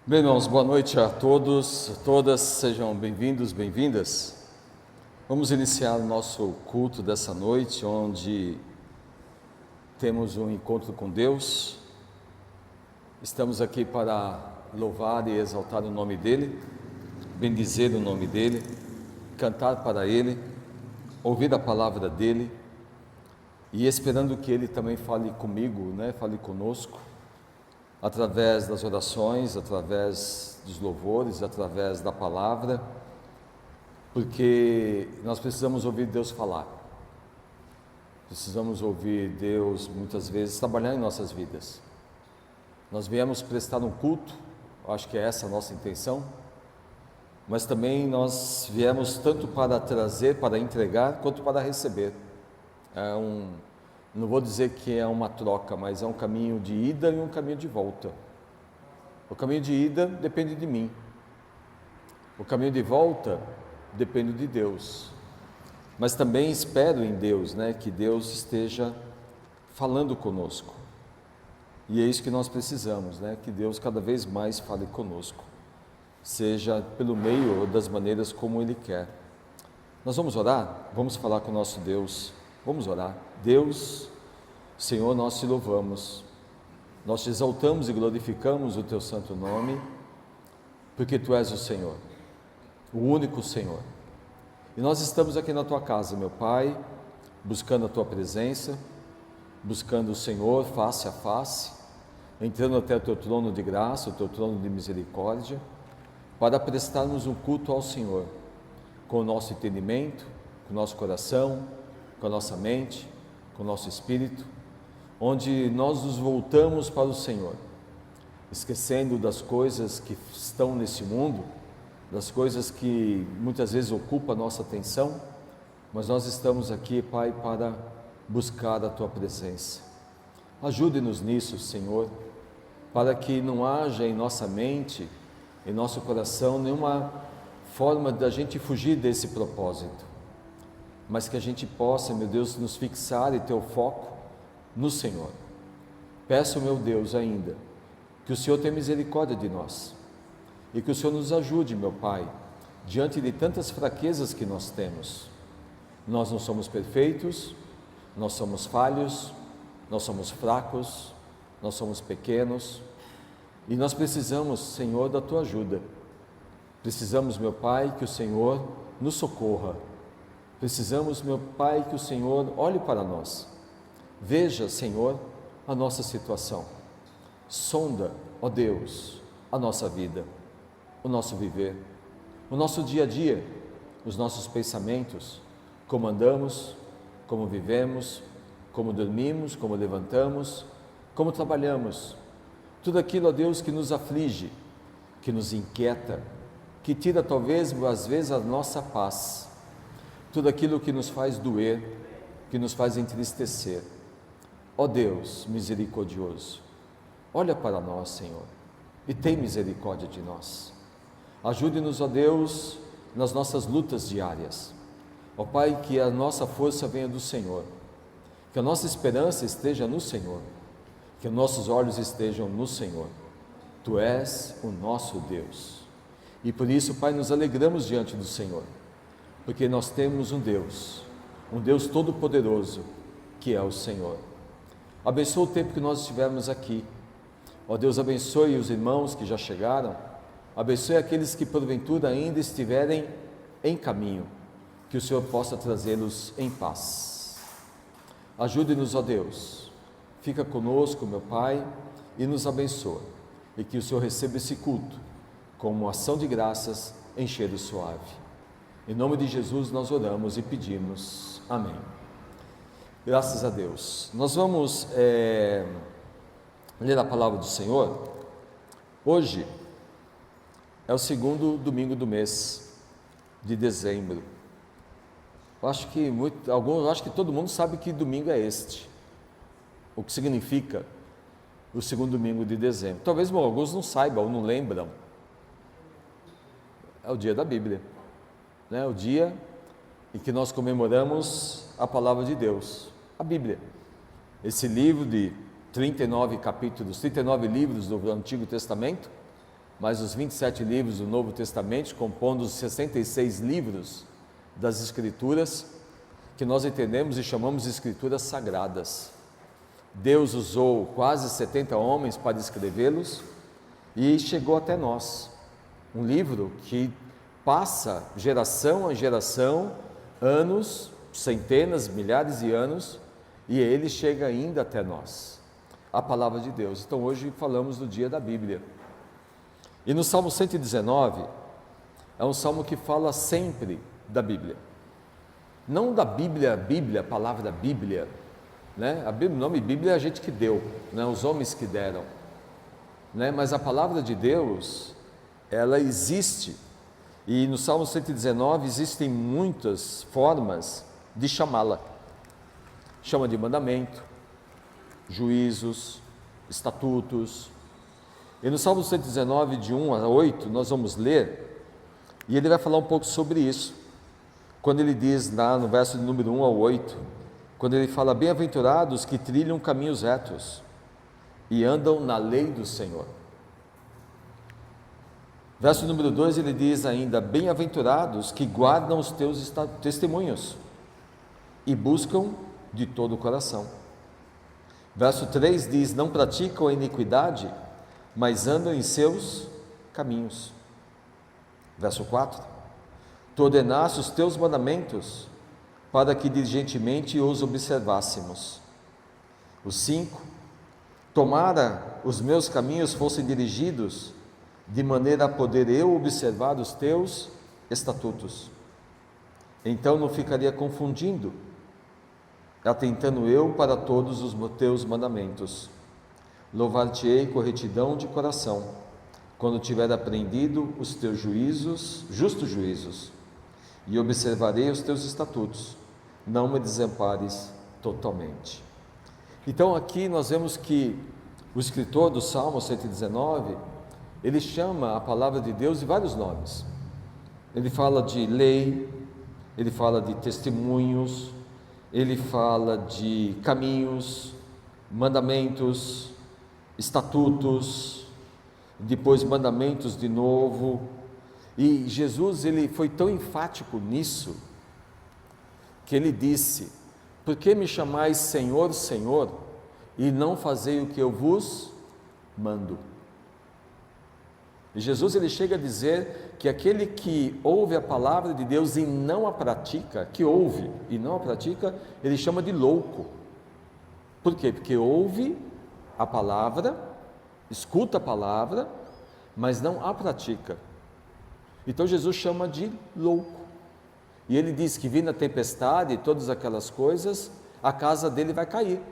Bem, irmãos, boa noite a todos, a todas, sejam bem-vindos, bem-vindas. Vamos iniciar o nosso culto dessa noite, onde temos um encontro com Deus. Estamos aqui para louvar e exaltar o nome dEle, bendizer o nome dEle, cantar para Ele, ouvir a palavra dEle e esperando que Ele também fale comigo, fale conosco, através das orações, através dos louvores, através da palavra, porque nós precisamos ouvir Deus falar, precisamos ouvir Deus muitas vezes trabalhar em nossas vidas. Nós viemos prestar um culto, acho que é essa a nossa intenção, mas também nós viemos tanto para trazer, para entregar, quanto para receber. Não vou dizer que é uma troca, mas é um caminho de ida e um caminho de volta. O caminho de ida depende de mim. O caminho de volta depende de Deus. Mas também espero em Deus, que Deus esteja falando conosco. E é isso que nós precisamos, que Deus cada vez mais fale conosco. Seja pelo meio ou das maneiras como Ele quer. Nós vamos orar? Vamos falar com o nosso Deus. Vamos orar. Deus, Senhor, nós te louvamos, nós te exaltamos e glorificamos o teu santo nome, porque tu és o Senhor, o único Senhor. E nós estamos aqui na tua casa, meu Pai, buscando a tua presença, buscando o Senhor face a face, entrando até o teu trono de graça, o teu trono de misericórdia, para prestarmos um culto ao Senhor, com o nosso entendimento, com o nosso coração, com a nossa mente, com o nosso espírito, onde nós nos voltamos para o Senhor, esquecendo das coisas que estão nesse mundo, das coisas que muitas vezes ocupam a nossa atenção, mas nós estamos aqui, Pai, para buscar a Tua presença. Ajude-nos nisso, Senhor, para que não haja em nossa mente, em nosso coração, nenhuma forma da gente fugir desse propósito, mas que a gente possa, meu Deus, nos fixar e ter o foco no Senhor. Peço, meu Deus, ainda, que o Senhor tenha misericórdia de nós, e que o Senhor nos ajude, meu Pai, diante de tantas fraquezas que nós temos. Nós não somos perfeitos, nós somos falhos, nós somos fracos, nós somos pequenos, e nós precisamos, Senhor, da Tua ajuda. Precisamos, meu Pai, que o Senhor nos socorra. Precisamos, meu Pai, que o Senhor olhe para nós. Veja, Senhor, a nossa situação. Sonda, ó Deus, a nossa vida, o nosso viver, o nosso dia a dia, os nossos pensamentos, como andamos, como vivemos, como dormimos, como levantamos, como trabalhamos. Tudo aquilo, ó Deus, que nos aflige, que nos inquieta, que tira talvez, às vezes, a nossa paz. Tudo aquilo que nos faz doer, que nos faz entristecer. Ó Deus misericordioso, olha para nós, Senhor, e tem misericórdia de nós. Ajude-nos, ó Deus, nas nossas lutas diárias. Ó Pai, que a nossa força venha do Senhor, que a nossa esperança esteja no Senhor, que nossos olhos estejam no Senhor. Tu és o nosso Deus. E por isso, Pai, nos alegramos diante do Senhor, porque nós temos um Deus todo-poderoso, que é o Senhor. Abençoa o tempo que nós estivermos aqui. Ó Deus, abençoe os irmãos que já chegaram, abençoe aqueles que porventura ainda estiverem em caminho, que o Senhor possa trazê-los em paz. Ajude-nos, ó Deus, fica conosco, meu Pai, e nos abençoa, e que o Senhor receba esse culto como ação de graças em cheiro suave. Em nome de Jesus nós oramos e pedimos. Amém. Graças a Deus. Nós vamos ler a palavra do Senhor. Hoje é o segundo domingo do mês de dezembro. Acho que todo mundo sabe que domingo é este. O que significa o segundo domingo de dezembro. Talvez alguns não saibam ou não lembram. É o dia da Bíblia. O dia em que nós comemoramos a palavra de Deus, a Bíblia, esse livro de 39 capítulos, 39 livros do Antigo Testamento, mais os 27 livros do Novo Testamento, compondo os 66 livros das Escrituras, que nós entendemos e chamamos de Escrituras Sagradas. Deus usou quase 70 homens para escrevê-los e chegou até nós. Um livro que passa geração a geração, anos, centenas, milhares de anos, e ele chega ainda até nós, a palavra de Deus. Então hoje falamos do dia da Bíblia. E no Salmo 119, é um salmo que fala sempre da Bíblia. Não da Bíblia, a palavra da Bíblia, né? O nome Bíblia é a gente que deu, né? Os homens que deram, né? Mas a palavra de Deus, ela existe. E no Salmo 119 existem muitas formas de chamá-la. Chama de mandamento, juízos, estatutos. E no Salmo 119, de 1 a 8, nós vamos ler, e ele vai falar um pouco sobre isso. Quando ele diz lá no verso de número 1 ao 8, quando ele fala: bem-aventurados que trilham caminhos retos e andam na lei do Senhor. Verso número 2, ele diz ainda: bem-aventurados que guardam os teus testemunhos e buscam de todo o coração. Verso 3 diz: não praticam a iniquidade, mas andam em seus caminhos. Verso 4: tu ordenaste os teus mandamentos para que diligentemente os observássemos. O 5: tomara os meus caminhos fossem dirigidos, de maneira a poder eu observar os teus estatutos. Então não ficaria confundindo, atentando eu para todos os teus mandamentos. Louvar-te-ei com retidão de coração, quando tiver aprendido os teus juízos, justos juízos, e observarei os teus estatutos, não me desampares totalmente. Então aqui nós vemos que o escritor do Salmo 119, ele chama a palavra de Deus de vários nomes. Ele fala de lei, ele fala de testemunhos, ele fala de caminhos, mandamentos, estatutos, depois mandamentos de novo. E Jesus, ele foi tão enfático nisso, que ele disse: por que me chamais Senhor, Senhor, e não fazei o que eu vos mando? E Jesus, ele chega a dizer que aquele que ouve a palavra de Deus e não a pratica, que ouve e não a pratica, ele chama de louco. Por quê? Porque ouve a palavra, escuta a palavra, mas não a pratica. Então Jesus chama de louco. E ele diz que vindo a tempestade e todas aquelas coisas, a casa dele vai cair.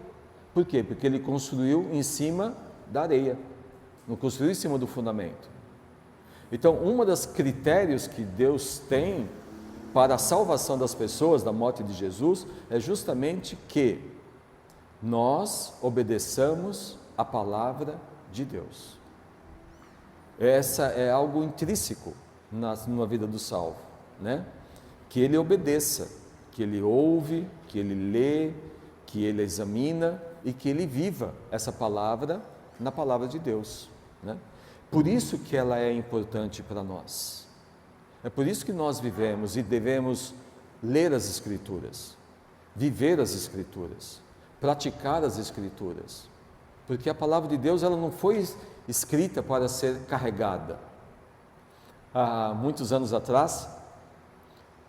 Por quê? Porque ele construiu em cima da areia, não construiu em cima do fundamento. Então, um dos critérios que Deus tem para a salvação das pessoas, da morte de Jesus, é justamente que nós obedeçamos a palavra de Deus. Essa é algo intrínseco na vida do salvo, né? Que ele obedeça, que ele ouve, que ele lê, que ele examina e que ele viva essa palavra na palavra de Deus, né? Por isso que ela é importante para nós. É por isso que nós vivemos e devemos ler as Escrituras, viver as Escrituras, praticar as Escrituras, porque a palavra de Deus, ela não foi escrita para ser carregada. Há muitos anos atrás,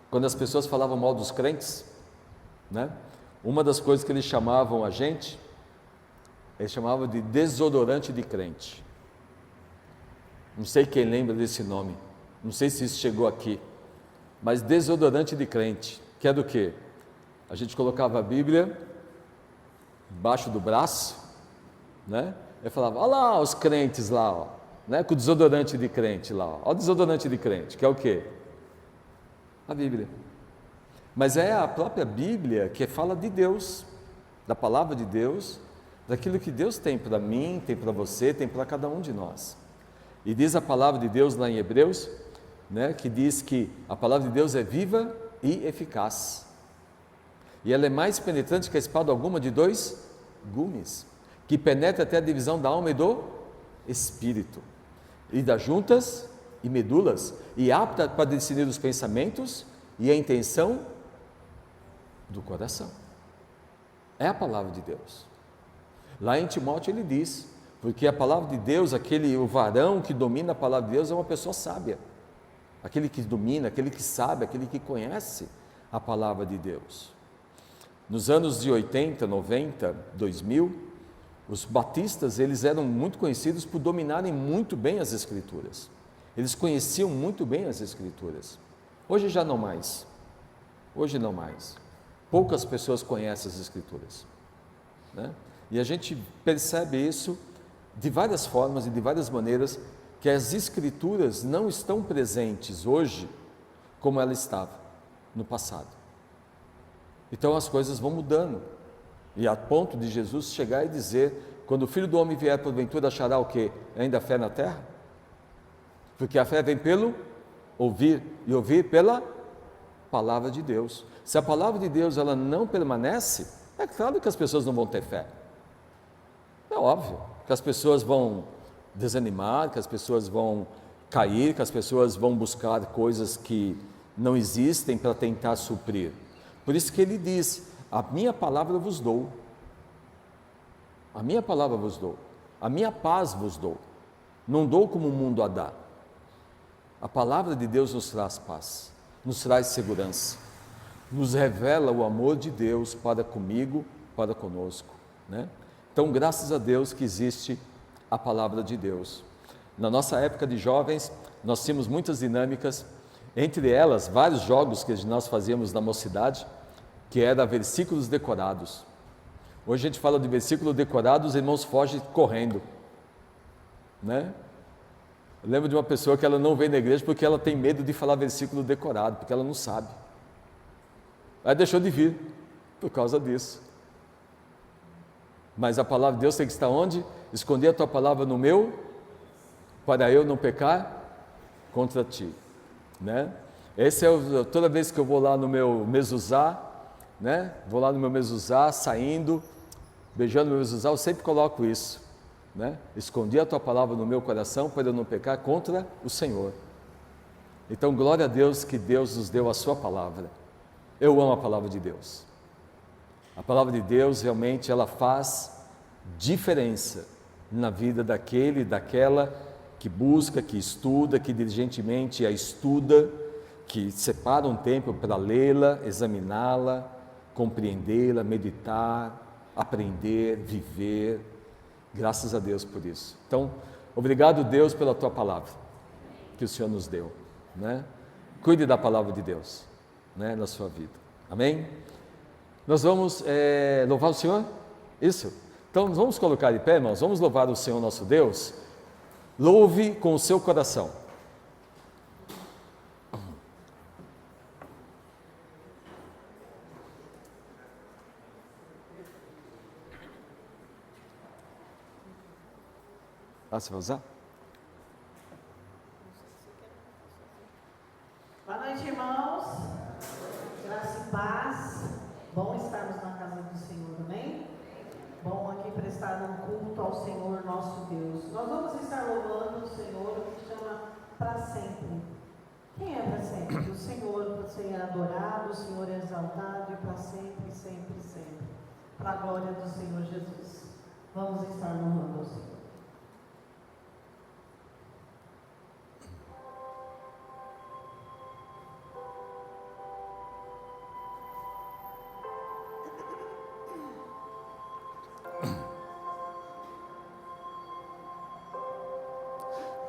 quando as pessoas falavam mal dos crentes, né? Uma das coisas que eles chamavam a gente, eles chamavam de desodorante de crente. Não sei quem lembra desse nome, não sei se isso chegou aqui, mas desodorante de crente, que é do quê? A gente colocava a Bíblia embaixo do braço, né? Eu falava: olha lá os crentes lá, ó, né? Com o desodorante de crente lá, ó. Olha o desodorante de crente, que é o quê? A Bíblia. Mas é a própria Bíblia que fala de Deus, da palavra de Deus, daquilo que Deus tem para mim, tem para você, tem para cada um de nós. E diz a palavra de Deus lá em Hebreus, né, que diz que a palavra de Deus é viva e eficaz. E ela é mais penetrante que a espada alguma de dois gumes, que penetra até a divisão da alma e do espírito. e das juntas e medulas, e apta para discernir os pensamentos e a intenção do coração. É a palavra de Deus. Lá em Timóteo ele diz, porque a palavra de Deus, o varão que domina a palavra de Deus é uma pessoa sábia, aquele que domina, aquele que sabe, aquele que conhece a palavra de Deus. Nos anos de 80, 90, 2000, os batistas, eles eram muito conhecidos por dominarem muito bem as Escrituras. Eles conheciam muito bem as Escrituras. Hoje já não mais. Hoje não mais. Poucas pessoas conhecem as Escrituras, né? E a gente percebe isso de várias formas e de várias maneiras, que as Escrituras não estão presentes hoje como ela estava no passado. Então as coisas vão mudando, e a ponto de Jesus chegar e dizer, quando o Filho do Homem vier, porventura achará o quê? Ainda fé na terra? Porque a fé vem pelo ouvir, e ouvir pela palavra de Deus. Se a palavra de Deus ela não permanece, é claro que as pessoas não vão ter fé. É óbvio que as pessoas vão desanimar, que as pessoas vão cair, que as pessoas vão buscar coisas que não existem para tentar suprir. Por isso que ele diz, a minha palavra vos dou, a minha palavra vos dou, a minha paz vos dou, não dou como o mundo a dá. A palavra de Deus nos traz paz, nos traz segurança, nos revela o amor de Deus para comigo, para conosco, né? Então, graças a Deus que existe a palavra de Deus. Na nossa época de jovens, nós tínhamos muitas dinâmicas, entre elas, vários jogos que nós fazíamos na mocidade, que era versículos decorados. Hoje a gente fala de versículo decorado, os irmãos fogem correndo, né? Eu lembro de uma pessoa que ela não veio na igreja porque ela tem medo de falar versículo decorado, porque ela não sabe. Aí deixou de vir, por causa disso. Mas a palavra de Deus tem que estar onde? Esconder a tua palavra no meu, para eu não pecar contra ti, né? Esse é toda vez que eu vou lá no meu mezuzá, né? Vou lá no meu mezuzá, saindo, beijando meu mezuzá, eu sempre coloco isso, né? Escondi a tua palavra no meu coração para eu não pecar contra o Senhor. Então, glória a Deus que Deus nos deu a sua palavra. Eu amo a palavra de Deus. A palavra de Deus realmente ela faz diferença na vida daquele, daquela que busca, que estuda, que diligentemente a estuda, que separa um tempo para lê-la, examiná-la, compreendê-la, meditar, aprender, viver. Graças a Deus por isso. Então, obrigado Deus pela tua palavra que o Senhor nos deu, né? Cuide da palavra de Deus, né, na sua vida. Amém? Nós vamos louvar o Senhor? Isso? Então vamos colocar de pé, irmãos, vamos louvar o Senhor nosso Deus. Louve com o seu coração. Você vai usar? Boa noite, irmãos. Graça e paz. Bom estarmos na casa do Senhor, amém? Bom aqui prestar um culto ao Senhor nosso Deus. Nós vamos estar louvando o Senhor, que chama para sempre. Quem é para sempre? O Senhor, para ser adorado, o Senhor é exaltado e para sempre, sempre, sempre. Para a glória do Senhor Jesus. Vamos estar louvando o Senhor.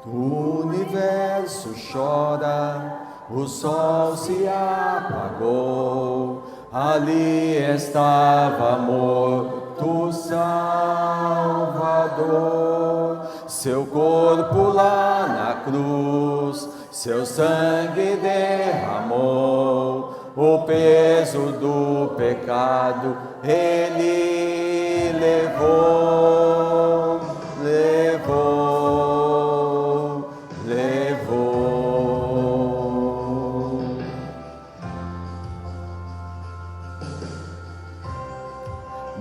O universo chora, o sol se apagou, ali estava morto o Salvador. Seu corpo lá na cruz, seu sangue derramou, o peso do pecado ele levou, levou.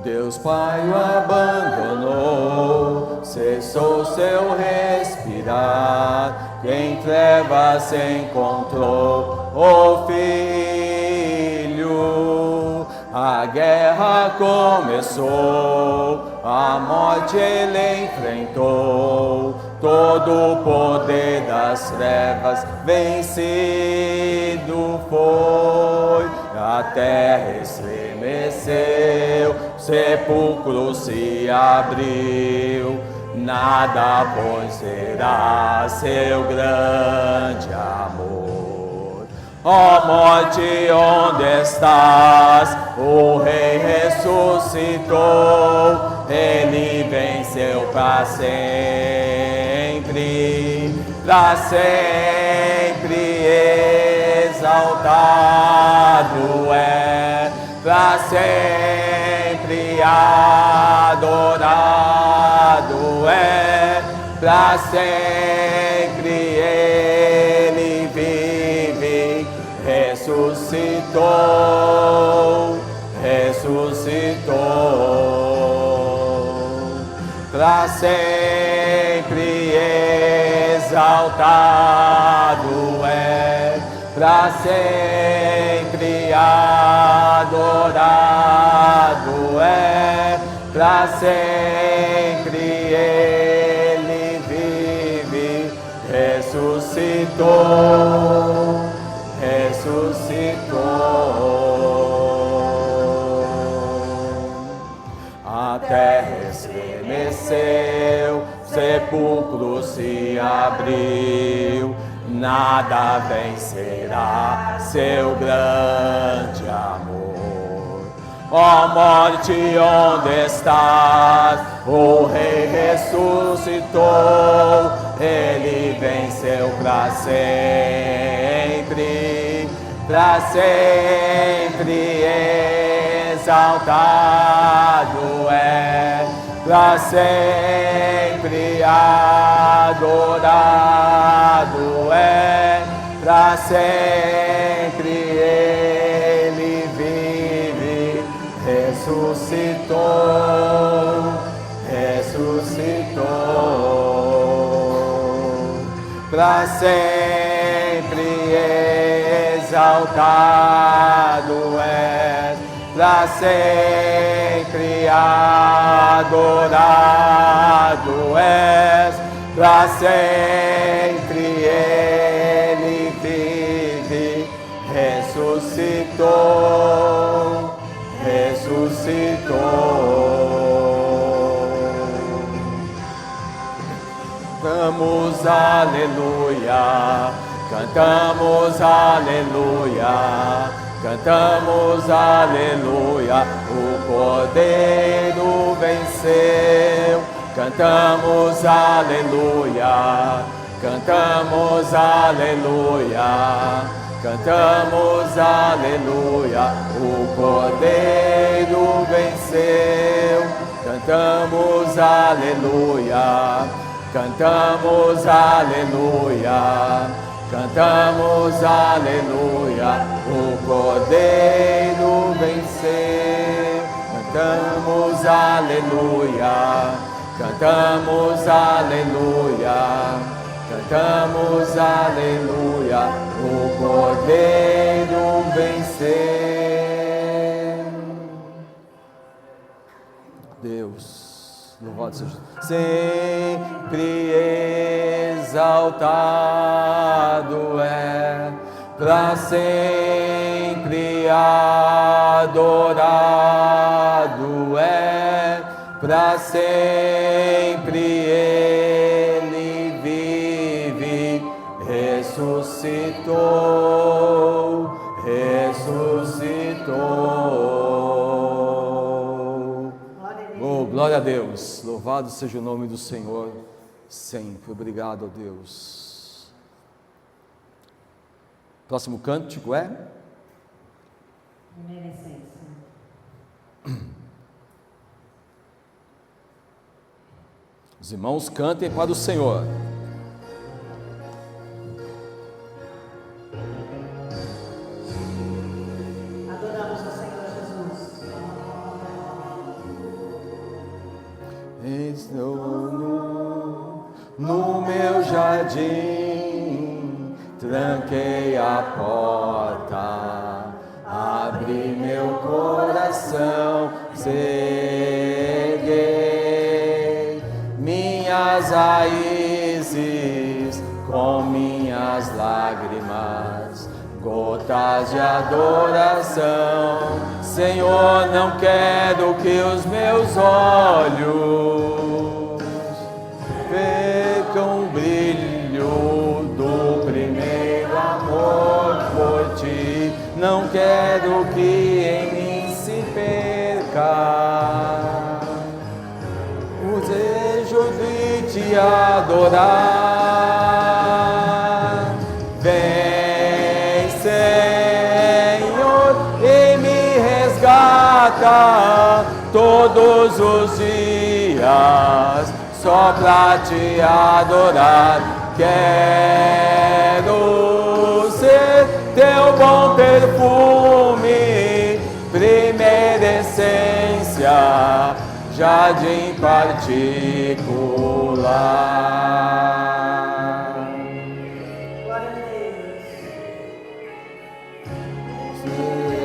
Deus Pai o abandonou, cessou seu respirar, que em trevas encontrou o Filho. A guerra começou, a morte ele enfrentou, todo o poder das trevas vencido foi. A terra estremeceu, o sepulcro se abriu, nada pois será seu grande amor. Ó morte, onde estás? O Rei ressuscitou, ele venceu para sempre, exaltado é, para sempre adorado é, para sempre ele vive, ressuscitou, para sempre exaltado é, para sempre adorado é, para sempre ele vive, ressuscitou. A terra estremeceu, sepulcro se abriu, nada vencerá seu grande amor. Ó morte, onde estás? O Rei ressuscitou, ele venceu para sempre, exaltado é, para sempre adorado é, para sempre ele vive, ressuscitou, para sempre exaltado é, para sempre adorado és, para sempre ele vive, ressuscitou. Cantamos aleluia, cantamos aleluia, cantamos aleluia, o Cordeiro venceu. Cantamos aleluia, cantamos aleluia, cantamos aleluia, o Cordeiro venceu. Cantamos aleluia, cantamos aleluia, cantamos aleluia, o Cordeiro venceu. Cantamos aleluia, cantamos aleluia, cantamos aleluia, o Cordeiro venceu. Deus, louvado seja, sempre exaltado é, para sempre adorado é, para sempre ele vive, ressuscitou. Oh, glória a Deus, louvado seja o nome do Senhor sempre. Obrigado a Deus. Próximo cântico é Reminiscência. Os irmãos cantem para o Senhor. Adoramos o Senhor Jesus. Estou no no meu jardim, tranquei a porta, abri meu coração, ceguei minhas raízes com minhas lágrimas, gotas de adoração. Senhor, não quero que os meus olhos percam o brilho do primeiro amor por ti. Não quero que em mim se perca o desejo de te adorar. Vem, Senhor, e me resgata todos os dias, só pra te adorar. Quero ser teu bom perfume, primeira essência, jardim particular. Glória a Deus.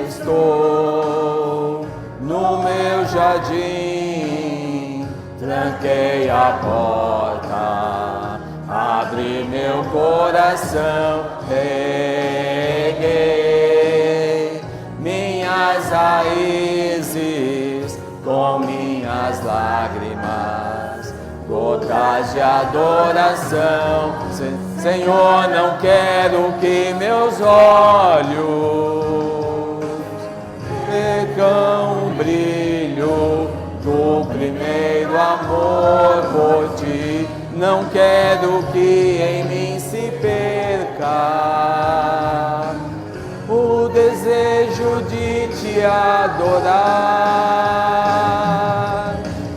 Estou no meu jardim, tranquei a porta, abri meu coração, reguei minhas raízes com minhas lágrimas, gotas de adoração. Senhor, não quero que meus olhos percam o brilho do primeiro amor por ti. Não quero que em mim se perca o desejo de te adorar.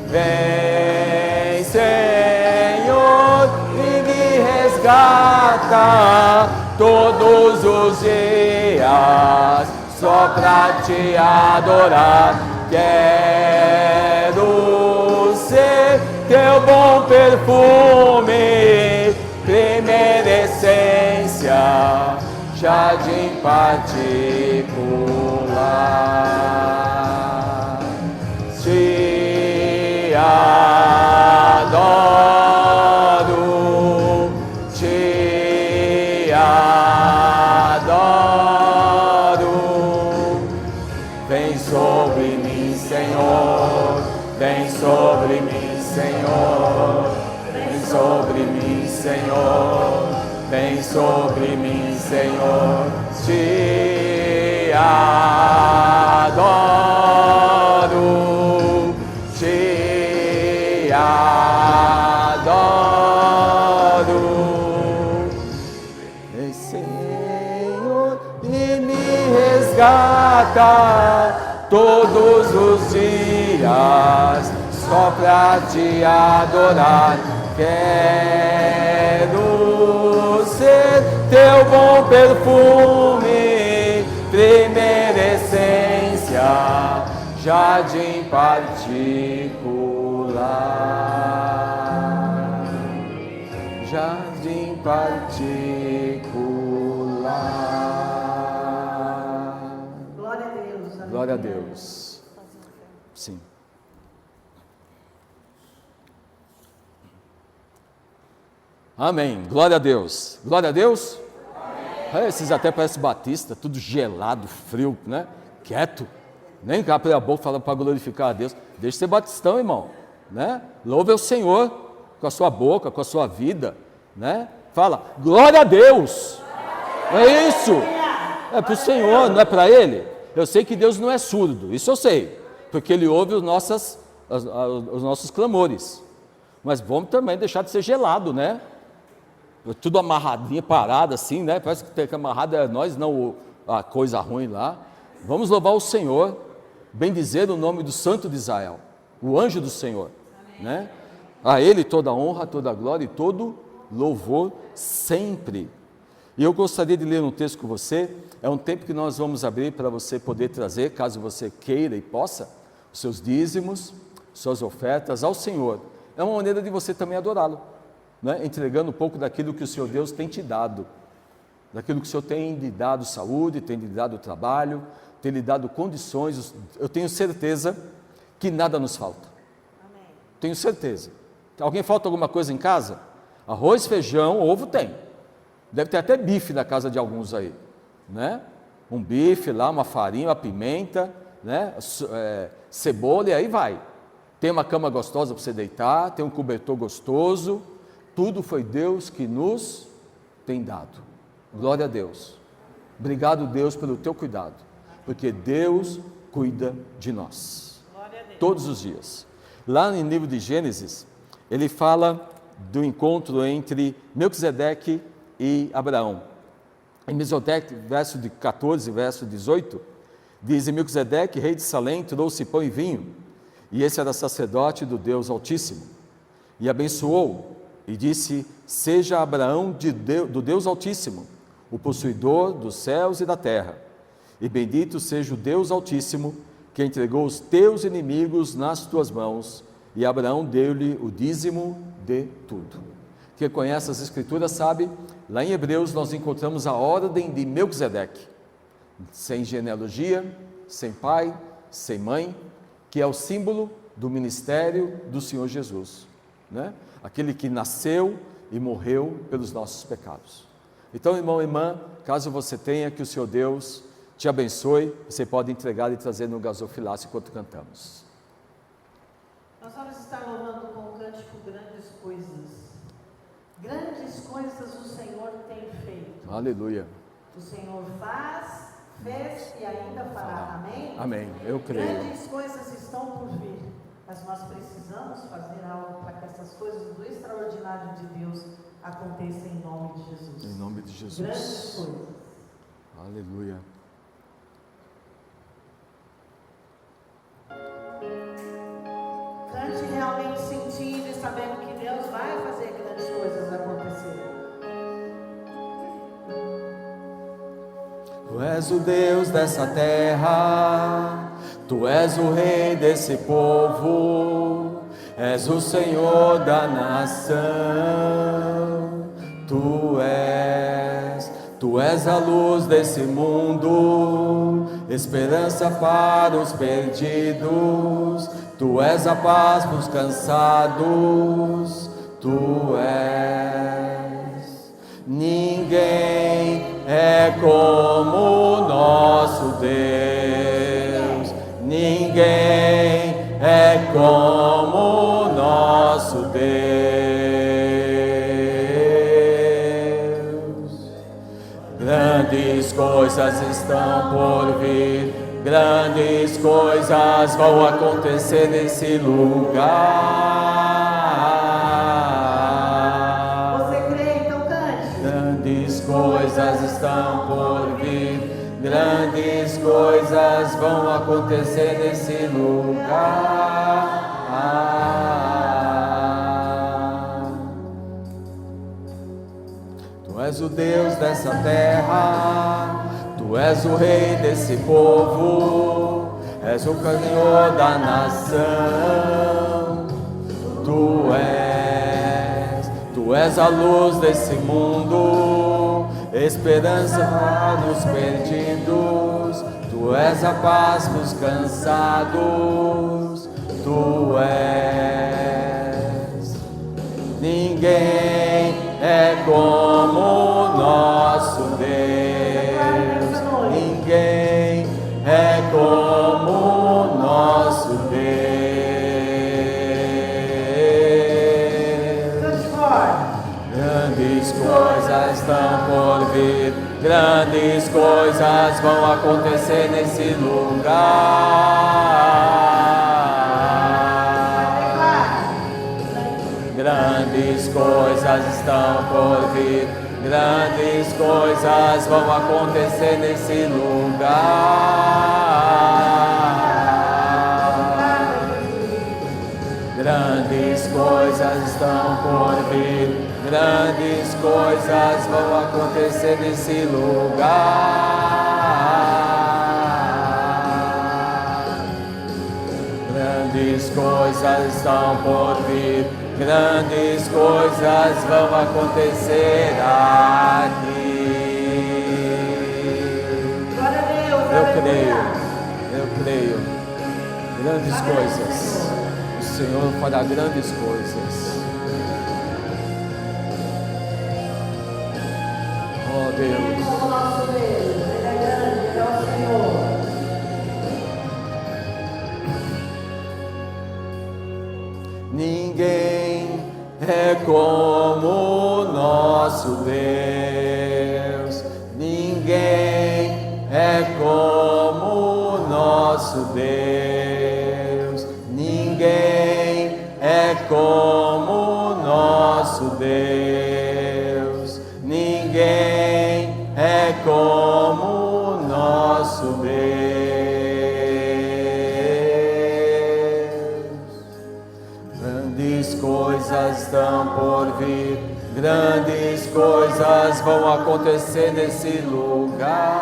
Vem, Senhor, e me resgata todos os dias, só pra te adorar. Quero ser teu bom perfume, primeira essência, jardim particular. Te adoro, te adoro. Vem sobre mim, Senhor, vem sobre mim, Senhor, vem sobre mim, Senhor, vem sobre mim, Senhor. Te adoro, te adoro. Vem, Senhor, e me resgata todos os dias, só pra te adorar. Quero ser teu bom perfume, primeira essência, jardim particular, jardim particular. Glória a Deus. Glória a Deus. Sim. Amém. Glória a Deus. Glória a Deus. Amém. Esses até parecem batista, tudo gelado, frio, né? Quieto. Nem abre a boca fala para glorificar a Deus. Deixa de ser batistão, irmão, né? Louve o Senhor com a sua boca, com a sua vida, né? Fala, glória a Deus. É isso. É para o Senhor, não é para Ele. Eu sei que Deus não é surdo, isso eu sei, porque Ele ouve os nossos clamores. Mas vamos também deixar de ser gelado, né? Tudo amarradinho, parado assim, né? Parece que tem que amarrado é nós, não a coisa ruim lá. Vamos louvar o Senhor, bendizer o nome do Santo de Israel, o anjo do Senhor, né? A Ele toda honra, toda glória e todo louvor sempre. E eu gostaria de ler um texto com você. É um tempo que nós vamos abrir para você poder trazer, caso você queira e possa, os seus dízimos, suas ofertas ao Senhor. É uma maneira de você também adorá-lo, né, entregando um pouco daquilo que o Senhor Deus tem te dado, daquilo que o Senhor tem lhe dado saúde, tem lhe dado trabalho, tem lhe dado condições. Eu tenho certeza que nada nos falta. Amém. Tenho certeza. Alguém falta alguma coisa em casa? Arroz, feijão, ovo tem. Deve ter até bife na casa de alguns aí, né? Um bife lá, uma farinha, uma pimenta, né? Cebola, e aí vai. Tem uma cama gostosa para você deitar, tem um cobertor gostoso. Tudo foi Deus que nos tem dado. Glória a Deus. Obrigado, Deus, pelo teu cuidado, porque Deus cuida de nós todos os dias. Lá no livro de Gênesis, ele fala do encontro entre Melquisedeque e Abraão. Em Melquisedeque, verso de 14, verso 18, diz: Melquisedeque, rei de Salém, trouxe pão e vinho, e esse era sacerdote do Deus Altíssimo, e abençoou, e disse: seja Abraão do Deus Altíssimo, o possuidor dos céus e da terra, e bendito seja o Deus Altíssimo, que entregou os teus inimigos nas tuas mãos. E Abraão deu-lhe o dízimo de tudo. Quem conhece as Escrituras sabe, lá em Hebreus nós encontramos a ordem de Melquisedeque, sem genealogia, sem pai, sem mãe, que é o símbolo do ministério do Senhor Jesus, né? Aquele que nasceu e morreu pelos nossos pecados. Então, irmão e irmã, caso você tenha, que o Senhor Deus te abençoe, você pode entregar e trazer no gasofilácio enquanto cantamos. Nós vamos estar louvando com o cântico Grandes Coisas. Grandes coisas o Senhor tem feito. Aleluia. O Senhor fez e ainda fará. Amém? Amém. Eu creio. Grandes coisas estão por vir, mas nós precisamos fazer algo para que essas coisas do extraordinário de Deus aconteçam em nome de Jesus. Em nome de Jesus. Grandes coisas. Aleluia. Cante realmente sentindo e sabendo que Deus vai fazer grandes coisas acontecer. Tu és o Deus dessa terra, Tu és o Rei desse povo, és o Senhor da nação. Tu és a luz desse mundo, esperança para os perdidos. Tu és a paz para os cansados. Tu és. Ninguém é como o nosso Deus. Ninguém é como o nosso Deus. Grandes coisas estão por vir, grandes coisas vão acontecer nesse lugar. Você crê, então cante. Grandes coisas estão por vir, grandes coisas vão acontecer nesse lugar. Tu és o Deus dessa terra, Tu és o Rei desse povo, és o Senhor da nação. Tu és a luz desse mundo, esperança para os perdidos. Tu és a paz para os cansados. Tu és. Ninguém é como o nosso Deus. Ninguém é como o nosso Deus. Grandes coisas estão por vir, grandes coisas vão acontecer nesse lugar. Grandes coisas estão por vir, grandes coisas vão acontecer nesse lugar. Grandes coisas estão por vir, grandes coisas vão acontecer nesse lugar. Grandes coisas estão por vir, grandes coisas vão acontecer aqui. Glória a Deus, Eu creio, aleluia. eu creio. Grandes coisas. O Senhor fará grandes coisas. Oh Deus. O nosso Deus, Ele é grande, Ele é o Senhor. Ninguém é como o nosso Deus. Ninguém é como o nosso Deus. Ninguém é como o nosso Deus. Ninguém é como o nosso Deus. Grandes coisas estão por vir, grandes coisas vão acontecer nesse lugar.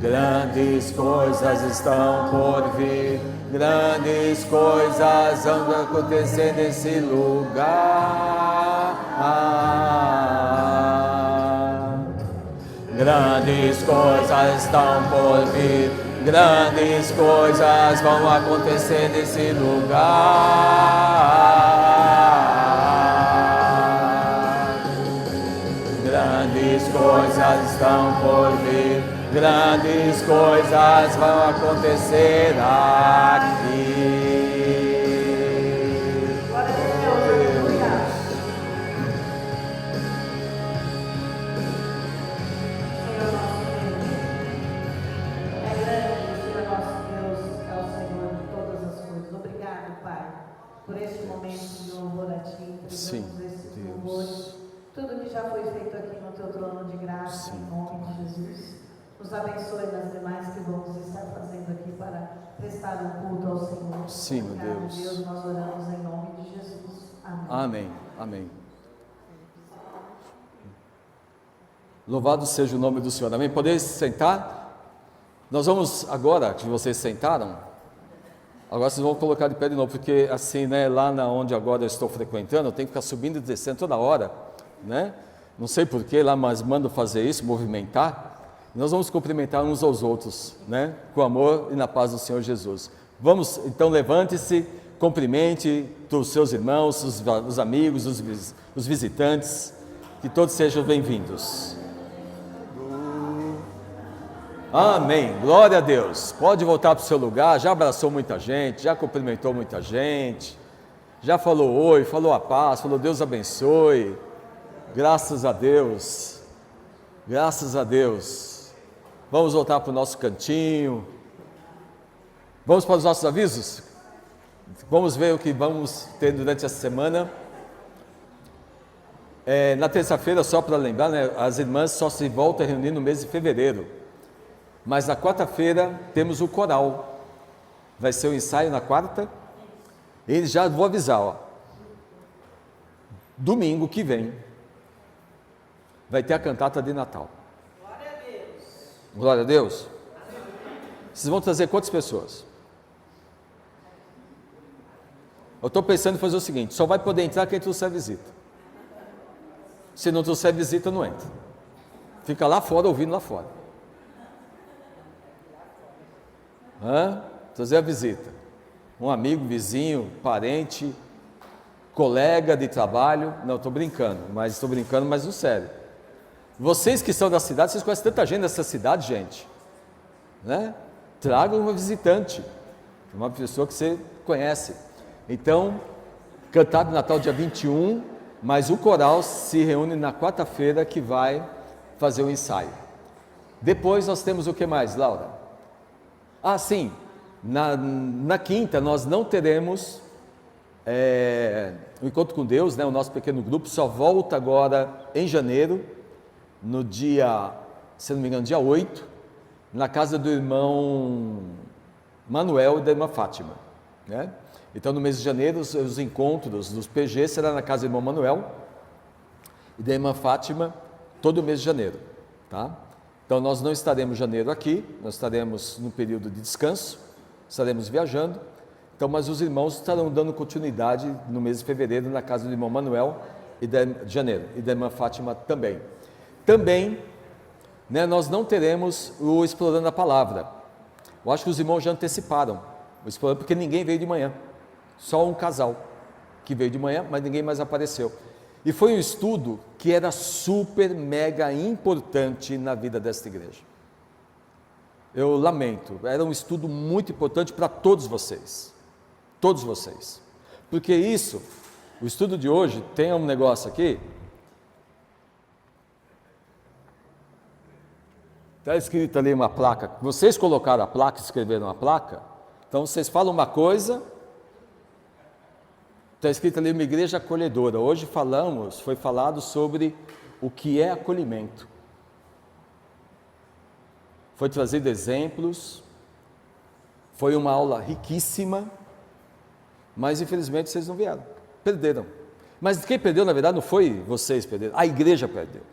Grandes coisas estão por vir, grandes coisas vão acontecer nesse lugar. Grandes coisas estão por vir, grandes coisas vão acontecer nesse lugar. Grandes coisas estão por vir, grandes coisas vão acontecer aqui. Glória a Deus, aleluia. Senhor nosso Deus, é grande, Senhor nosso Deus, é o Senhor de todas as coisas. Obrigado, Pai, por este momento de louvor a Ti. Sim, Entregamos esses Deus. louvores, tudo que já foi feito aqui no Teu trono de graça, em nome de Jesus. Nos abençoe nas demais que vamos estar fazendo aqui para prestar um culto ao Senhor. Sim, meu Obrigado, Deus. Deus, nós oramos em nome de Jesus. Amém. Amém, amém. Louvado seja o nome do Senhor, amém? Poder sentar? Nós vamos agora, que vocês sentaram, agora vocês vão colocar de pé de novo, porque assim, né, lá onde agora eu estou frequentando, eu tenho que ficar subindo e descendo toda hora, né? Não sei porquê lá, mas mando fazer isso, movimentar. Nós vamos cumprimentar uns aos outros, né? Com amor e na paz do Senhor Jesus. Vamos, então, levante-se, cumprimente os seus irmãos, os amigos, os visitantes, que todos sejam bem-vindos. Amém, glória a Deus. Pode voltar para o seu lugar, já abraçou muita gente, já cumprimentou muita gente, já falou oi, falou a paz, falou Deus abençoe. Graças a Deus, graças a Deus. Vamos voltar para o nosso cantinho. Vamos para os nossos avisos? Vamos ver o que vamos ter durante essa semana. Na terça-feira, só para lembrar, né, as irmãs só se voltam a reunir no mês de fevereiro. Mas na quarta-feira temos o coral. Vai ser o ensaio na quarta. E já vou avisar, ó. Domingo que vem vai ter a cantata de Natal. Glória a Deus. Vocês vão trazer quantas pessoas? Eu estou pensando em fazer o seguinte: só vai poder entrar quem trouxer visita. Se não trouxer visita, não entra. Fica lá fora, ouvindo lá fora. Trazer a visita. Um amigo, vizinho, parente, colega de trabalho. Não, estou brincando, mas no sério. Vocês que são da cidade, vocês conhecem tanta gente nessa cidade, gente, né? Tragam uma visitante, uma pessoa que você conhece. Então, cantar de Natal dia 21, mas o coral se reúne na quarta-feira que vai fazer o ensaio. Depois nós temos o que mais, Laura? Ah, sim, na quinta nós não teremos o encontro com Deus, né? O nosso pequeno grupo só volta agora em janeiro, no dia, se não me engano, dia 8, na casa do irmão Manuel e da irmã Fátima, né? Então, no mês de janeiro, os encontros dos PG será na casa do irmão Manuel e da irmã Fátima, todo o mês de janeiro, tá? Então, nós não estaremos em janeiro aqui, nós estaremos no período de descanso, estaremos viajando. Então, mas os irmãos estarão dando continuidade no mês de fevereiro na casa do irmão Manuel e de janeiro, e da irmã Fátima também. Também, né, nós não teremos o Explorando a Palavra. Eu acho que os irmãos já anteciparam o Explorando, porque ninguém veio de manhã. Só um casal que veio de manhã, mas ninguém mais apareceu. E foi um estudo que era super, mega importante na vida desta igreja. Eu lamento, era um estudo muito importante para todos vocês. Todos vocês. Porque isso, o estudo de hoje, tem um negócio aqui. Está escrito ali uma placa. Vocês colocaram a placa, escreveram a placa. Então vocês falam uma coisa. Está escrito ali uma igreja acolhedora. Hoje foi falado sobre o que é acolhimento. Foi trazido exemplos. Foi uma aula riquíssima. Mas infelizmente vocês não vieram, perderam. Mas quem perdeu na verdade não foi vocês perderam, a igreja perdeu.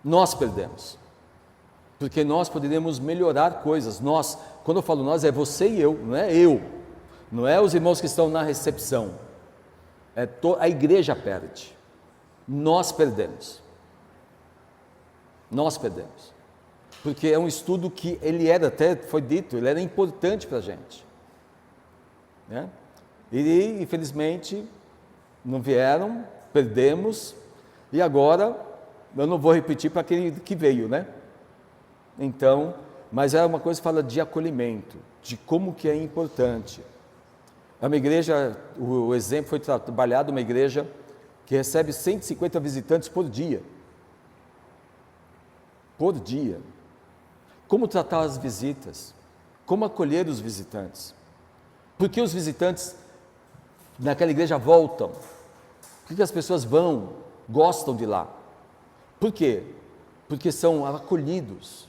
Nós perdemos, porque nós poderíamos melhorar coisas. Nós, quando eu falo nós, é você e eu, não é os irmãos que estão na recepção, a igreja perde, nós perdemos, porque é um estudo que ele era, até foi dito, ele era importante para a gente, né? E infelizmente não vieram, perdemos, e agora eu não vou repetir para aquele que veio, né? Então, mas é uma coisa que fala de acolhimento, de como que é importante. É uma igreja, o exemplo foi trabalhado, uma igreja que recebe 150 visitantes por dia. Por dia. Como tratar as visitas? Como acolher os visitantes? Porque os visitantes naquela igreja voltam? Por que as pessoas vão, gostam de lá? Por quê? Porque são acolhidos.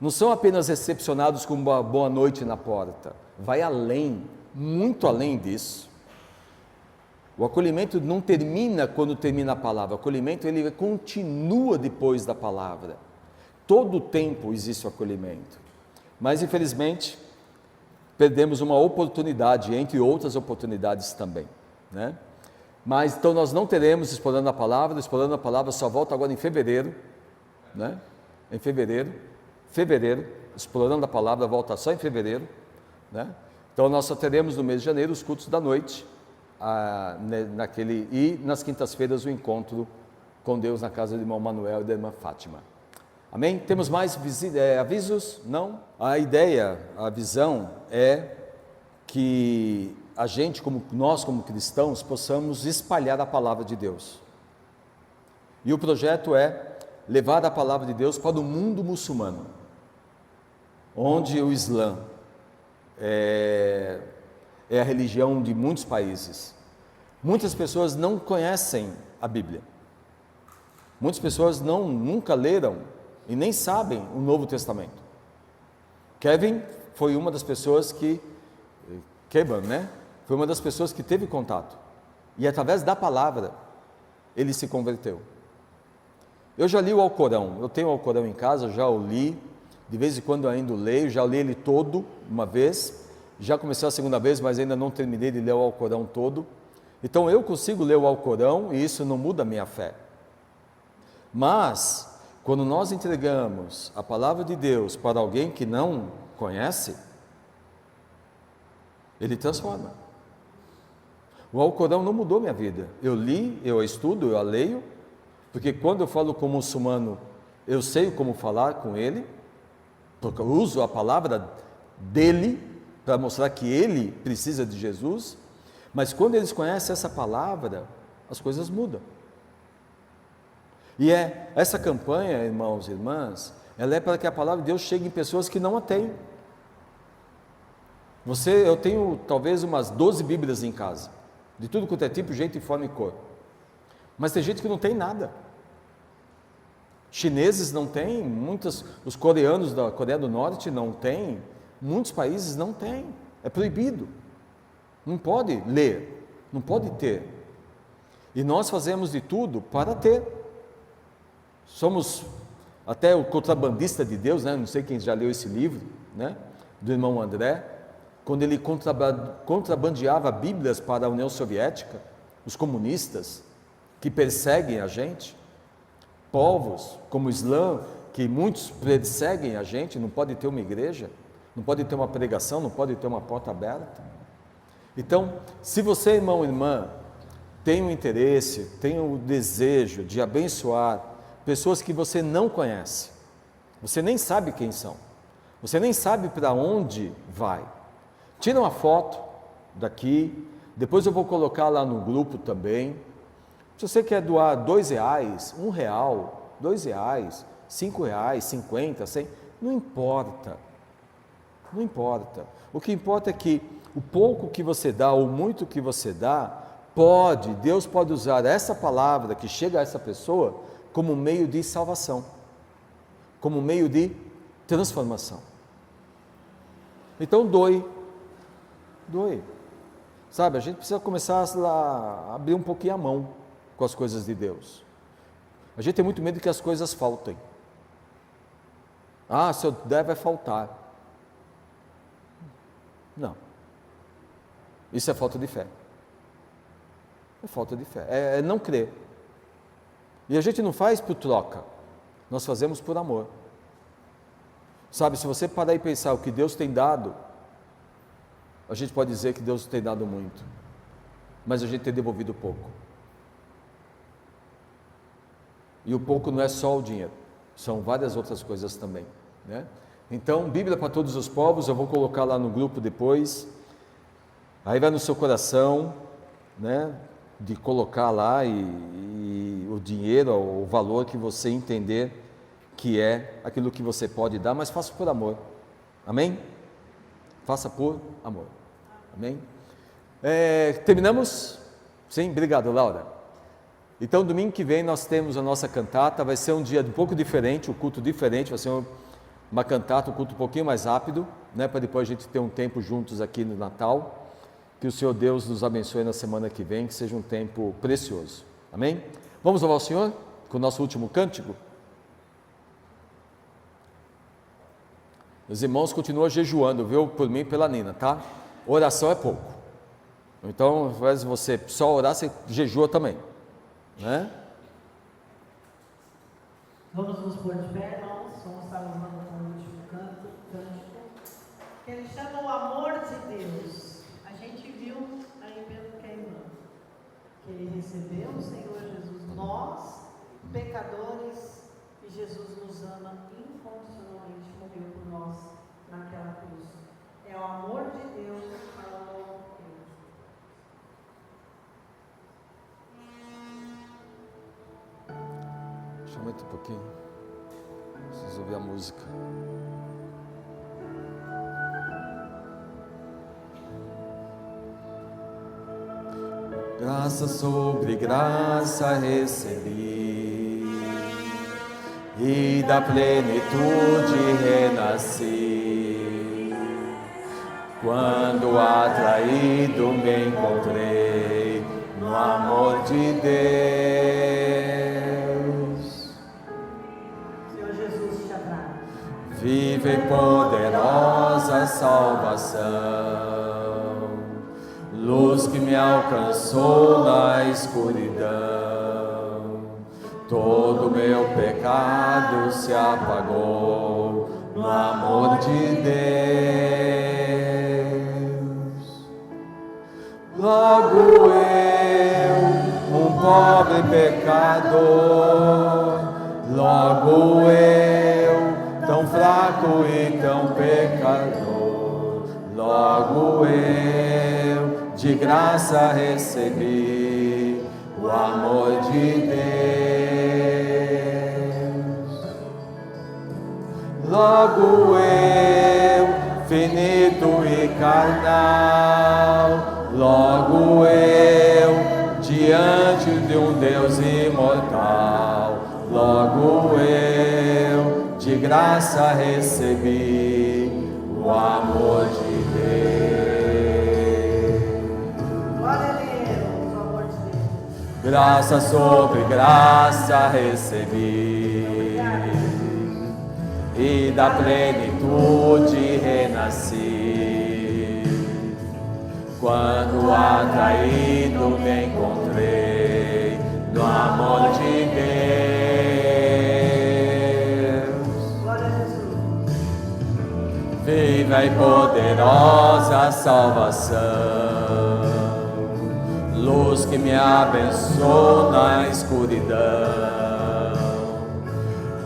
Não são apenas recepcionados com uma boa noite na porta. Vai além, muito além disso. O acolhimento não termina quando termina a palavra. O acolhimento ele continua depois da palavra. Todo o tempo existe o acolhimento. Mas infelizmente perdemos uma oportunidade, entre outras oportunidades também, né? Mas então nós não teremos Explorando a Palavra só volta agora em fevereiro, né? Em fevereiro, Explorando a Palavra volta só em fevereiro, né? Então nós só teremos no mês de janeiro os cultos da noite, e nas quintas-feiras o encontro com Deus na casa do irmão Manuel e da irmã Fátima. Amém? Temos mais avisos? Não? A ideia, a visão é que a gente, nós como cristãos, possamos espalhar a palavra de Deus. E o projeto é levar a palavra de Deus para o mundo muçulmano, onde o Islã é a religião de muitos países. Muitas pessoas não conhecem a Bíblia. Muitas pessoas nunca leram e nem sabem o Novo Testamento. Kevin foi uma das pessoas foi uma das pessoas que teve contato. E através da palavra, ele se converteu. Eu já li o Alcorão, eu tenho o Alcorão em casa, já o li, de vez em quando eu ainda leio, já li ele todo uma vez, já comecei a segunda vez, mas ainda não terminei de ler o Alcorão todo. Então eu consigo ler o Alcorão e isso não muda a minha fé. Mas, quando nós entregamos a palavra de Deus para alguém que não conhece, ele transforma. O Alcorão não mudou minha vida. Eu li, eu a estudo, eu a leio, porque quando eu falo com o muçulmano, eu sei como falar com ele, porque eu uso a palavra dele para mostrar que ele precisa de Jesus, mas quando eles conhecem essa palavra, as coisas mudam. E essa campanha, irmãos e irmãs, ela é para que a palavra de Deus chegue em pessoas que não a têm. Eu tenho talvez umas 12 Bíblias em casa, de tudo quanto é tipo, jeito, forma e cor. Mas tem gente que não tem nada. Chineses não têm, os coreanos da Coreia do Norte não têm, muitos países não têm, é proibido. Não pode ler, não pode ter. E nós fazemos de tudo para ter. Somos até o contrabandista de Deus, né? Não sei quem já leu esse livro, né? Do irmão André. quando ele contrabandeava Bíblias para a União Soviética, os comunistas que perseguem a gente, povos como o Islã, que muitos perseguem a gente, não pode ter uma igreja, não pode ter uma pregação, não pode ter uma porta aberta. Então, se você, irmão e irmã, tem o interesse, tem o desejo de abençoar pessoas que você não conhece, você nem sabe quem são, você nem sabe para onde vai, tira uma foto daqui, depois eu vou colocar lá no grupo também. Se você quer doar R$2, R$1, R$2, R$5, 50, 100, não importa, não importa. O que importa é que o pouco que você dá, ou muito que você dá, Deus pode usar essa palavra que chega a essa pessoa como meio de salvação, como meio de transformação. Então doe, sabe, a gente precisa começar a abrir um pouquinho a mão com as coisas de Deus. A gente tem muito medo que as coisas faltem. Se eu der vai faltar. Não, isso é falta de fé. É falta de fé, é não crer. E a gente não faz por troca, nós fazemos por amor. Sabe, se você parar e pensar o que Deus tem dado, a gente pode dizer que Deus tem dado muito, mas a gente tem devolvido pouco. E o pouco não é só o dinheiro, são várias outras coisas também, né? Então, Bíblia para todos os povos, eu vou colocar lá no grupo depois, aí vai no seu coração, né, de colocar lá e o dinheiro, o valor que você entender que é aquilo que você pode dar, mas faça por amor, amém? Faça por amor, amém? Terminamos? Sim, obrigado, Laura. Então, domingo que vem nós temos a nossa cantata, vai ser um dia um pouco diferente, um culto diferente, vai ser uma cantata, um culto um pouquinho mais rápido, né, para depois a gente ter um tempo juntos aqui no Natal. Que o Senhor Deus nos abençoe na semana que vem, que seja um tempo precioso, amém? Vamos louvar o Senhor com o nosso último cântico? Os irmãos continuam jejuando, viu? Por mim e pela Nina, tá? Oração é pouco, então ao invés de você só orar, você jejua também, né? Vamos nos pôr de pé, irmãos. Vamos estar louvando com o último cântico, que ele chama o amor de Deus. A gente viu aí pelo queimando, que ele recebeu o Senhor Jesus, nós, pecadores, e Jesus nos ama incondicionalmente, morreu por nós naquela cruz. É o amor de Deus falando ao Deus. Deixa eu aumentar um pouquinho, preciso ouvir a música. Graça sobre graça recebi, e da plenitude renasci. Quando atraído me encontrei no amor de Deus. Senhor Jesus te atrai. Vive poderosa salvação, luz que me alcançou na escuridão. Todo meu pecado se apagou no amor de Deus. Logo eu, um pobre pecador, logo eu, tão fraco e tão pecador, logo eu, de graça recebi o amor de Deus. Logo eu, finito e carnal, logo eu, diante de um Deus imortal, logo eu, de graça recebi o amor de Deus. Glória a Deus, o amor de Deus. Graça sobre graça recebi, e da plenitude renasci. Quando atraído me encontrei no amor de Deus. Glória a Jesus. Viva e poderosa salvação, luz que me abençoa na escuridão.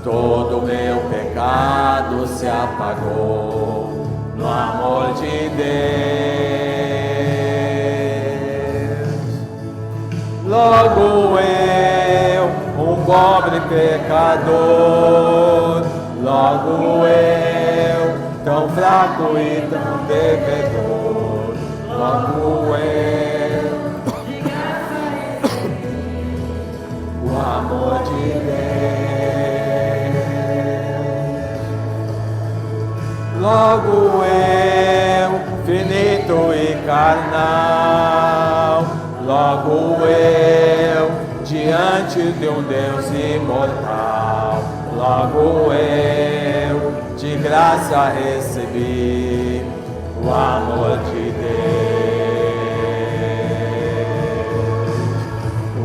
Todo meu pecado se apagou no amor de Deus. Logo eu, um pobre pecador, logo eu, tão fraco e tão devedor, logo eu, o amor de Deus. Logo eu, finito e carnal, logo eu, diante de um Deus imortal, logo eu, de graça recebi o amor de Deus.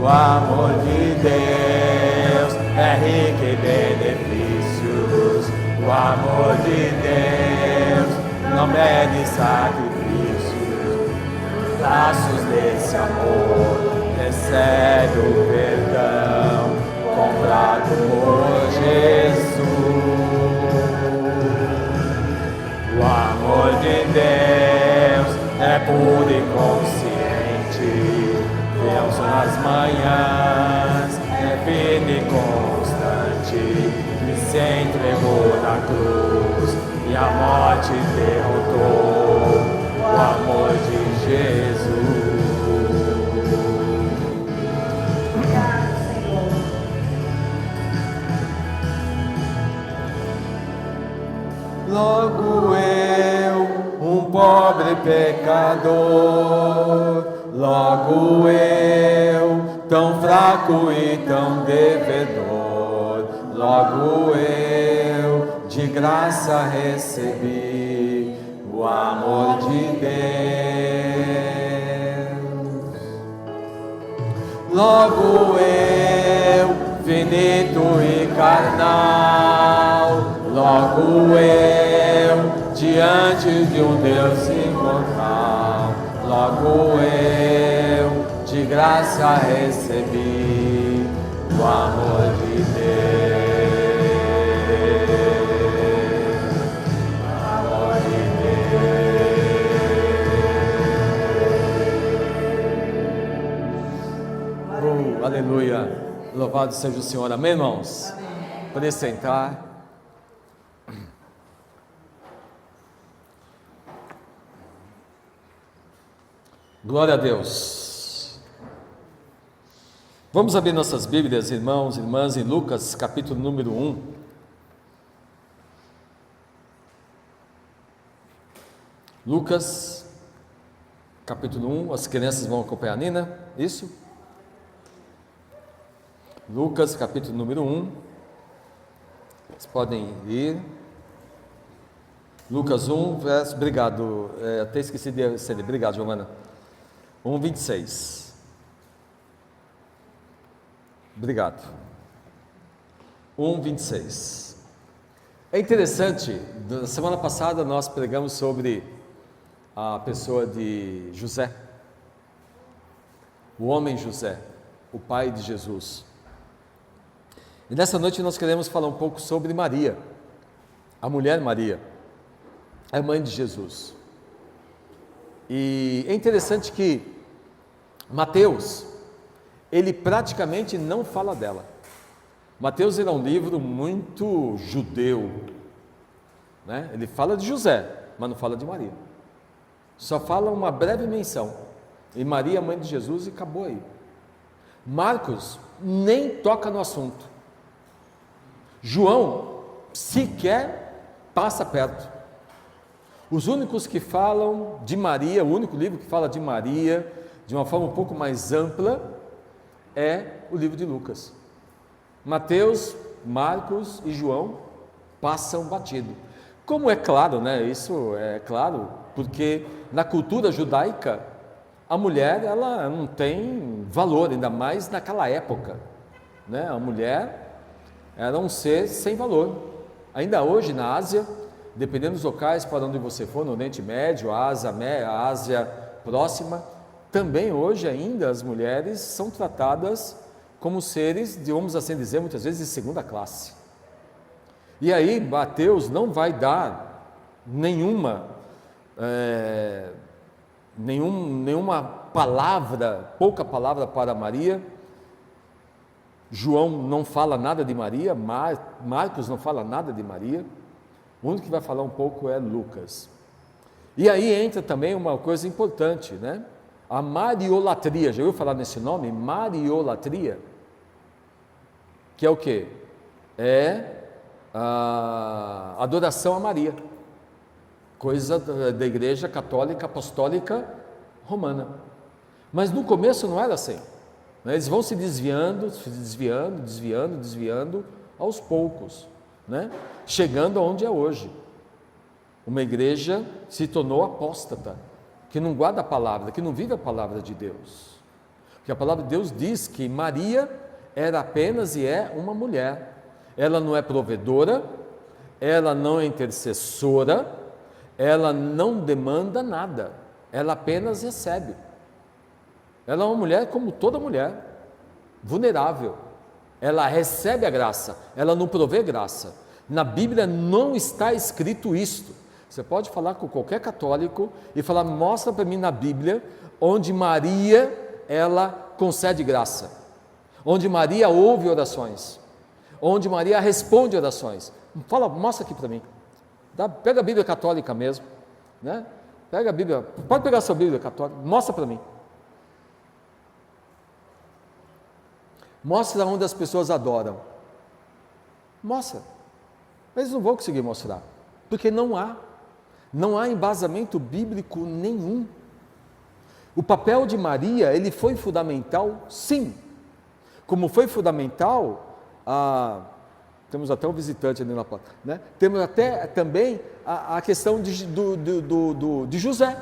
O amor de Deus é rico em benefícios. O amor de Deus não mede sacrifícios. Nos braços desse amor recebe o perdão comprado por Jesus. O amor de Deus é puro e consciente, Deus nas manhãs é firme e constante, que se entregou na cruz e a morte derrotou. O amor de Jesus. Obrigado, Senhor. Logo eu, um pobre pecador, logo eu, tão fraco e tão devedor, logo eu, de graça recebi o amor de Deus. Logo eu, finito e carnal, logo eu, diante de um Deus imortal, logo eu, de graça recebi o amor de Deus. O amor de Deus. Aleluia. Louvado seja o Senhor. Amém, irmãos? Amém. Poder sentar. Glória a Deus. Vamos abrir nossas Bíblias, irmãos e irmãs, em Lucas, capítulo número 1. Lucas, capítulo 1. As crianças vão acompanhar a Nina, isso? Lucas, capítulo número 1. Vocês podem ir. Lucas 1, verso. Obrigado. Até esqueci de ser. Obrigado, Giovana. 1:26. Obrigado. 1:26. É interessante, na semana passada nós pregamos sobre a pessoa de José, o homem José, o pai de Jesus. E nessa noite nós queremos falar um pouco sobre Maria, a mulher Maria, a mãe de Jesus. E é interessante que Mateus, ele praticamente não fala dela. Mateus era um livro muito judeu, né? Ele fala de José, mas não fala de Maria. Só fala uma breve menção. E Maria, mãe de Jesus, e acabou aí. Marcos nem toca no assunto. João sequer passa perto. Os únicos que falam de Maria, o único livro que fala de Maria de uma forma um pouco mais ampla é o livro de Lucas. Mateus, Marcos e João passam batido. Como é claro, né? Isso é claro, porque na cultura judaica a mulher, ela não tem valor, ainda mais naquela época, né? A mulher era um ser sem valor. Ainda hoje na Ásia, dependendo dos locais para onde você for, no Oriente Médio, a Ásia próxima, também hoje ainda as mulheres são tratadas como seres, vamos assim dizer, muitas vezes de segunda classe. E aí Mateus não vai dar nenhuma palavra, pouca palavra para Maria. João não fala nada de Maria, Marcos não fala nada de Maria. O único que vai falar um pouco é Lucas. E aí entra também uma coisa importante, né? A mariolatria. Já ouviu falar nesse nome? Mariolatria. Que é o quê? É a adoração a Maria. Coisa da Igreja Católica Apostólica Romana. Mas no começo não era assim. Eles vão se desviando aos poucos, né? Chegando aonde é hoje. Uma igreja se tornou apóstata, que não guarda a palavra, que não vive a palavra de Deus. Porque a palavra de Deus diz que Maria era apenas e é uma mulher. Ela não é provedora, ela não é intercessora, ela não demanda nada, ela apenas recebe. Ela é uma mulher como toda mulher, vulnerável. Ela recebe a graça, ela não provê graça. Na Bíblia não está escrito isto. Você pode falar com qualquer católico e falar, mostra para mim na Bíblia onde Maria, ela concede graça, onde Maria ouve orações, onde Maria responde orações. Fala, mostra aqui para mim. Pega a Bíblia católica mesmo, né? Pega a Bíblia, pode pegar a sua Bíblia católica, mostra para mim. Mostra onde as pessoas adoram. Mostra. Eles não vão conseguir mostrar, porque não há embasamento bíblico nenhum. O papel de Maria, ele foi fundamental, sim. Como foi fundamental, temos até um visitante ali na porta, né? Temos até também a questão de José.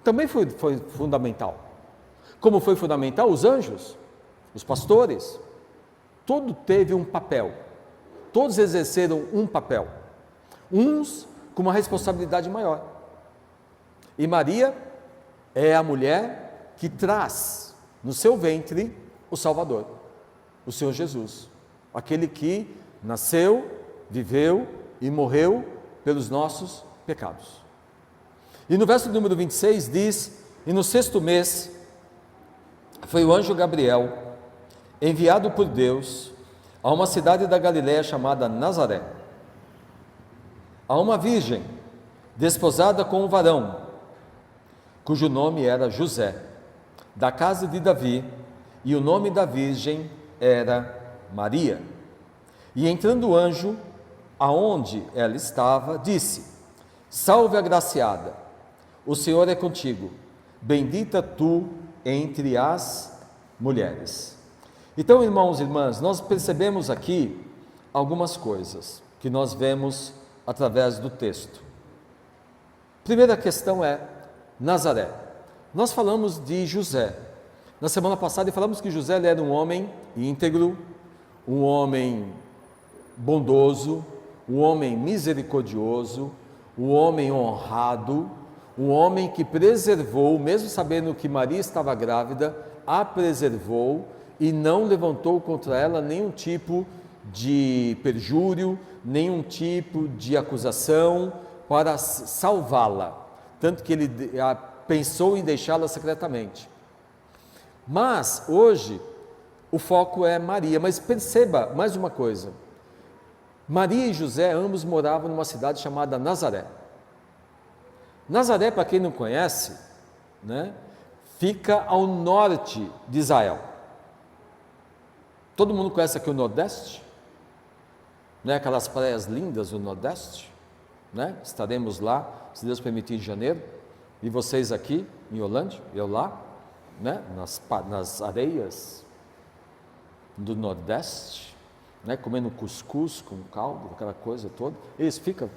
Também foi fundamental. Como foi fundamental os anjos, os pastores, todo teve um papel, todos exerceram um papel, uns com uma responsabilidade maior. E Maria é a mulher que traz no seu ventre o Salvador, o Senhor Jesus, aquele que nasceu, viveu e morreu pelos nossos pecados. E no verso número 26 diz, e no 6º mês, foi o anjo Gabriel, enviado por Deus, a uma cidade da Galiléia chamada Nazaré, a uma virgem, desposada com um varão, cujo nome era José, da casa de Davi, e o nome da virgem era Maria. E entrando o anjo, aonde ela estava, disse, salve agraciada, o Senhor é contigo, bendita tu entre as mulheres. Então, irmãos e irmãs, nós percebemos aqui algumas coisas que nós vemos através do texto. Primeira questão é Nazaré. Nós falamos de José. Na semana passada falamos que José era um homem íntegro, um homem bondoso, um homem misericordioso, um homem honrado, um homem que preservou, mesmo sabendo que Maria estava grávida, a preservou e não levantou contra ela nenhum tipo de perjúrio, nenhum tipo de acusação para salvá-la, tanto que ele pensou em deixá-la secretamente. Mas hoje o foco é Maria, mas perceba mais uma coisa, Maria e José ambos moravam numa cidade chamada Nazaré. Nazaré, para quem não conhece, né, fica ao norte de Israel. Todo mundo conhece aqui o Nordeste? Né, aquelas praias lindas do Nordeste? Né? Estaremos lá, se Deus permitir, em janeiro. E vocês aqui em Holândia, eu lá, né, nas areias do Nordeste, né, comendo cuscuz com caldo, aquela coisa toda. Isso fica,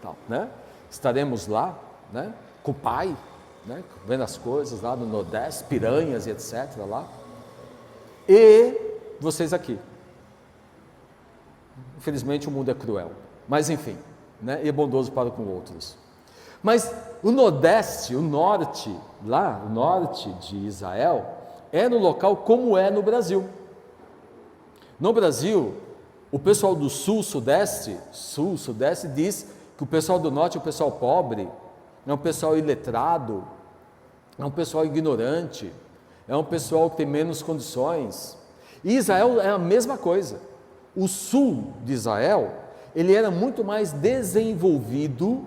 tal, né? Estaremos lá, né, com o pai, né, vendo as coisas lá no Nordeste, piranhas e etc. lá, e vocês aqui. Infelizmente o mundo é cruel, mas enfim, né, e é bondoso para com outros. Mas o Nordeste, o norte, lá, o norte de Israel, é no local como é no Brasil. No Brasil, o pessoal do sul-sudeste diz que o pessoal do norte é o pessoal pobre, é um pessoal iletrado, é um pessoal ignorante, é um pessoal que tem menos condições. E Israel é a mesma coisa. O sul de Israel, ele era muito mais desenvolvido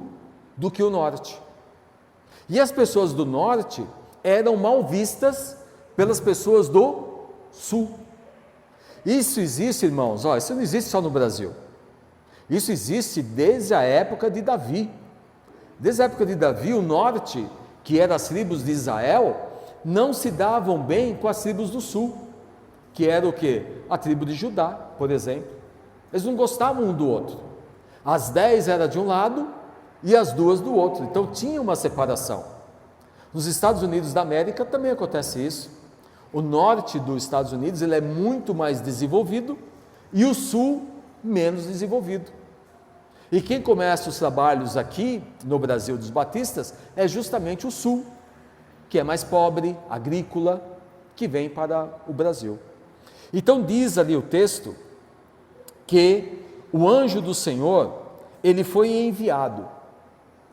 do que o norte. E as pessoas do norte eram mal vistas pelas pessoas do sul. Isso existe, irmãos, isso não existe só no Brasil. Isso existe desde a época de Davi. Desde a época de Davi, o norte, que eram as tribos de Israel, não se davam bem com as tribos do sul, que era o quê? A tribo de Judá, por exemplo. Eles não gostavam um do outro. As 10 eram de um lado e as 2 do outro, então tinha uma separação. Nos Estados Unidos da América também acontece isso. O norte dos Estados Unidos ele é muito mais desenvolvido e o sul menos desenvolvido. E quem começa os trabalhos aqui no Brasil dos batistas é justamente o sul, que é mais pobre, agrícola, que vem para o Brasil. Então diz ali o texto que o anjo do Senhor, ele foi enviado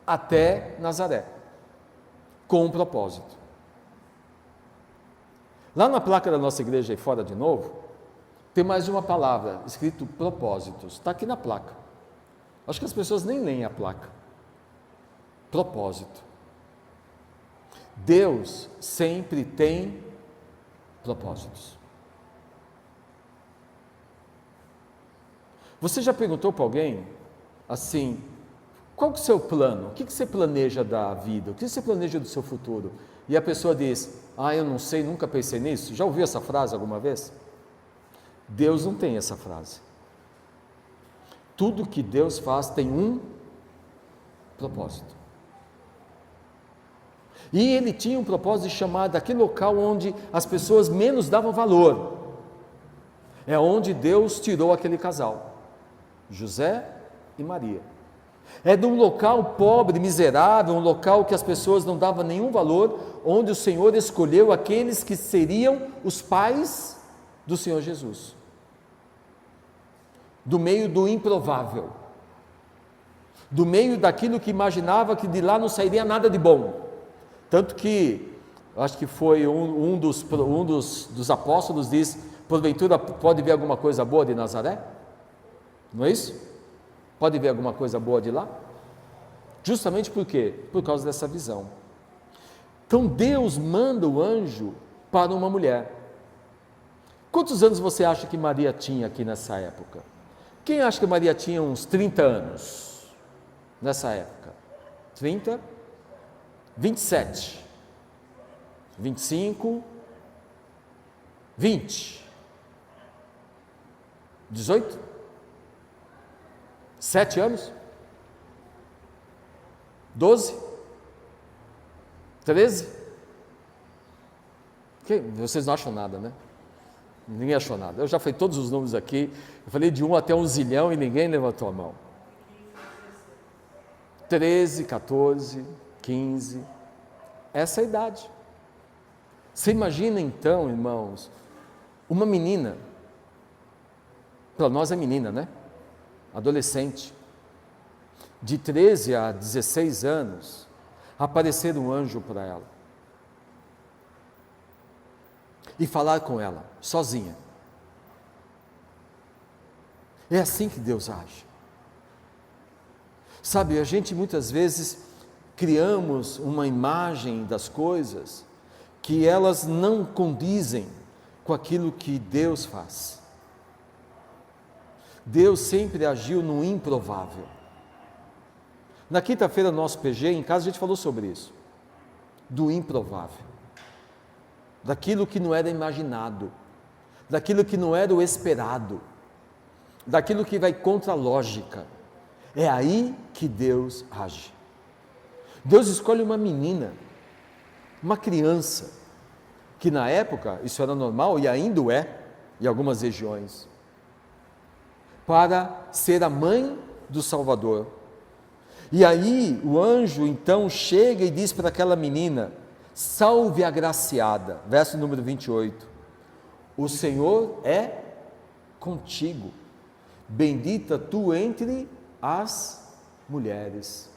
até Nazaré, com um propósito. Lá na placa da nossa igreja aí fora de novo, tem mais uma palavra, escrito propósitos, está aqui na placa. Acho que as pessoas nem leem a placa. Propósito. Deus sempre tem propósitos. Você já perguntou para alguém, assim, qual que é o seu plano? O que você planeja da vida? O que você planeja do seu futuro? E a pessoa diz, eu não sei, nunca pensei nisso. Já ouviu essa frase alguma vez? Deus não tem essa frase. Tudo que Deus faz tem um propósito. E ele tinha um propósito de chamar daquele local onde as pessoas menos davam valor. É onde Deus tirou aquele casal, José e Maria. É de um local pobre, miserável, um local que as pessoas não davam nenhum valor, onde o Senhor escolheu aqueles que seriam os pais do Senhor Jesus. Do meio do improvável, do meio daquilo que imaginava que de lá não sairia nada de bom. Tanto que, acho que foi um dos apóstolos diz, porventura pode ver alguma coisa boa de Nazaré? Não é isso? Pode ver alguma coisa boa de lá? Justamente por quê? Por causa dessa visão. Então Deus manda o anjo para uma mulher. Quantos anos você acha que Maria tinha aqui nessa época? Quem acha que Maria tinha uns 30 anos nessa época? 30? 27, 25, 20, 18, 7 anos, 12, 13, vocês não acham nada, né? Ninguém achou nada, eu já falei todos os números aqui, eu falei de 1 até 1 zilhão e ninguém levantou a mão. 13, 14, 15, essa é a idade. Você imagina então, irmãos, uma menina, para nós é menina, né? Adolescente, de 13 a 16 anos, aparecer um anjo para ela e falar com ela, sozinha. É assim que Deus age. Sabe, a gente muitas vezes criamos uma imagem das coisas que elas não condizem com aquilo que Deus faz. Deus sempre agiu no improvável. Na quinta-feira, no nosso PG, em casa, a gente falou sobre isso. Do improvável. Daquilo que não era imaginado. Daquilo que não era o esperado. Daquilo que vai contra a lógica. É aí que Deus age. Deus escolhe uma menina uma criança, que na época isso era normal e ainda o é, em algumas regiões, para ser a mãe do Salvador. E aí o anjo então chega e diz para aquela menina: salve agraciada, verso número 28, o Senhor é contigo, bendita tu entre as mulheres.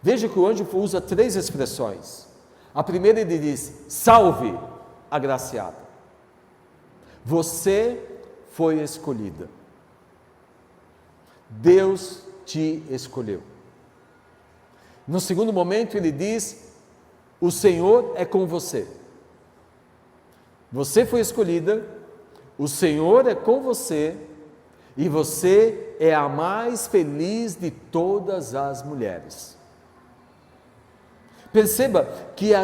Veja que o anjo usa 3 expressões. A primeira ele diz: salve agraciada, você foi escolhida, Deus te escolheu. No segundo momento ele diz: o Senhor é com você, você foi escolhida, o Senhor é com você, e você é a mais feliz de todas as mulheres. Perceba que há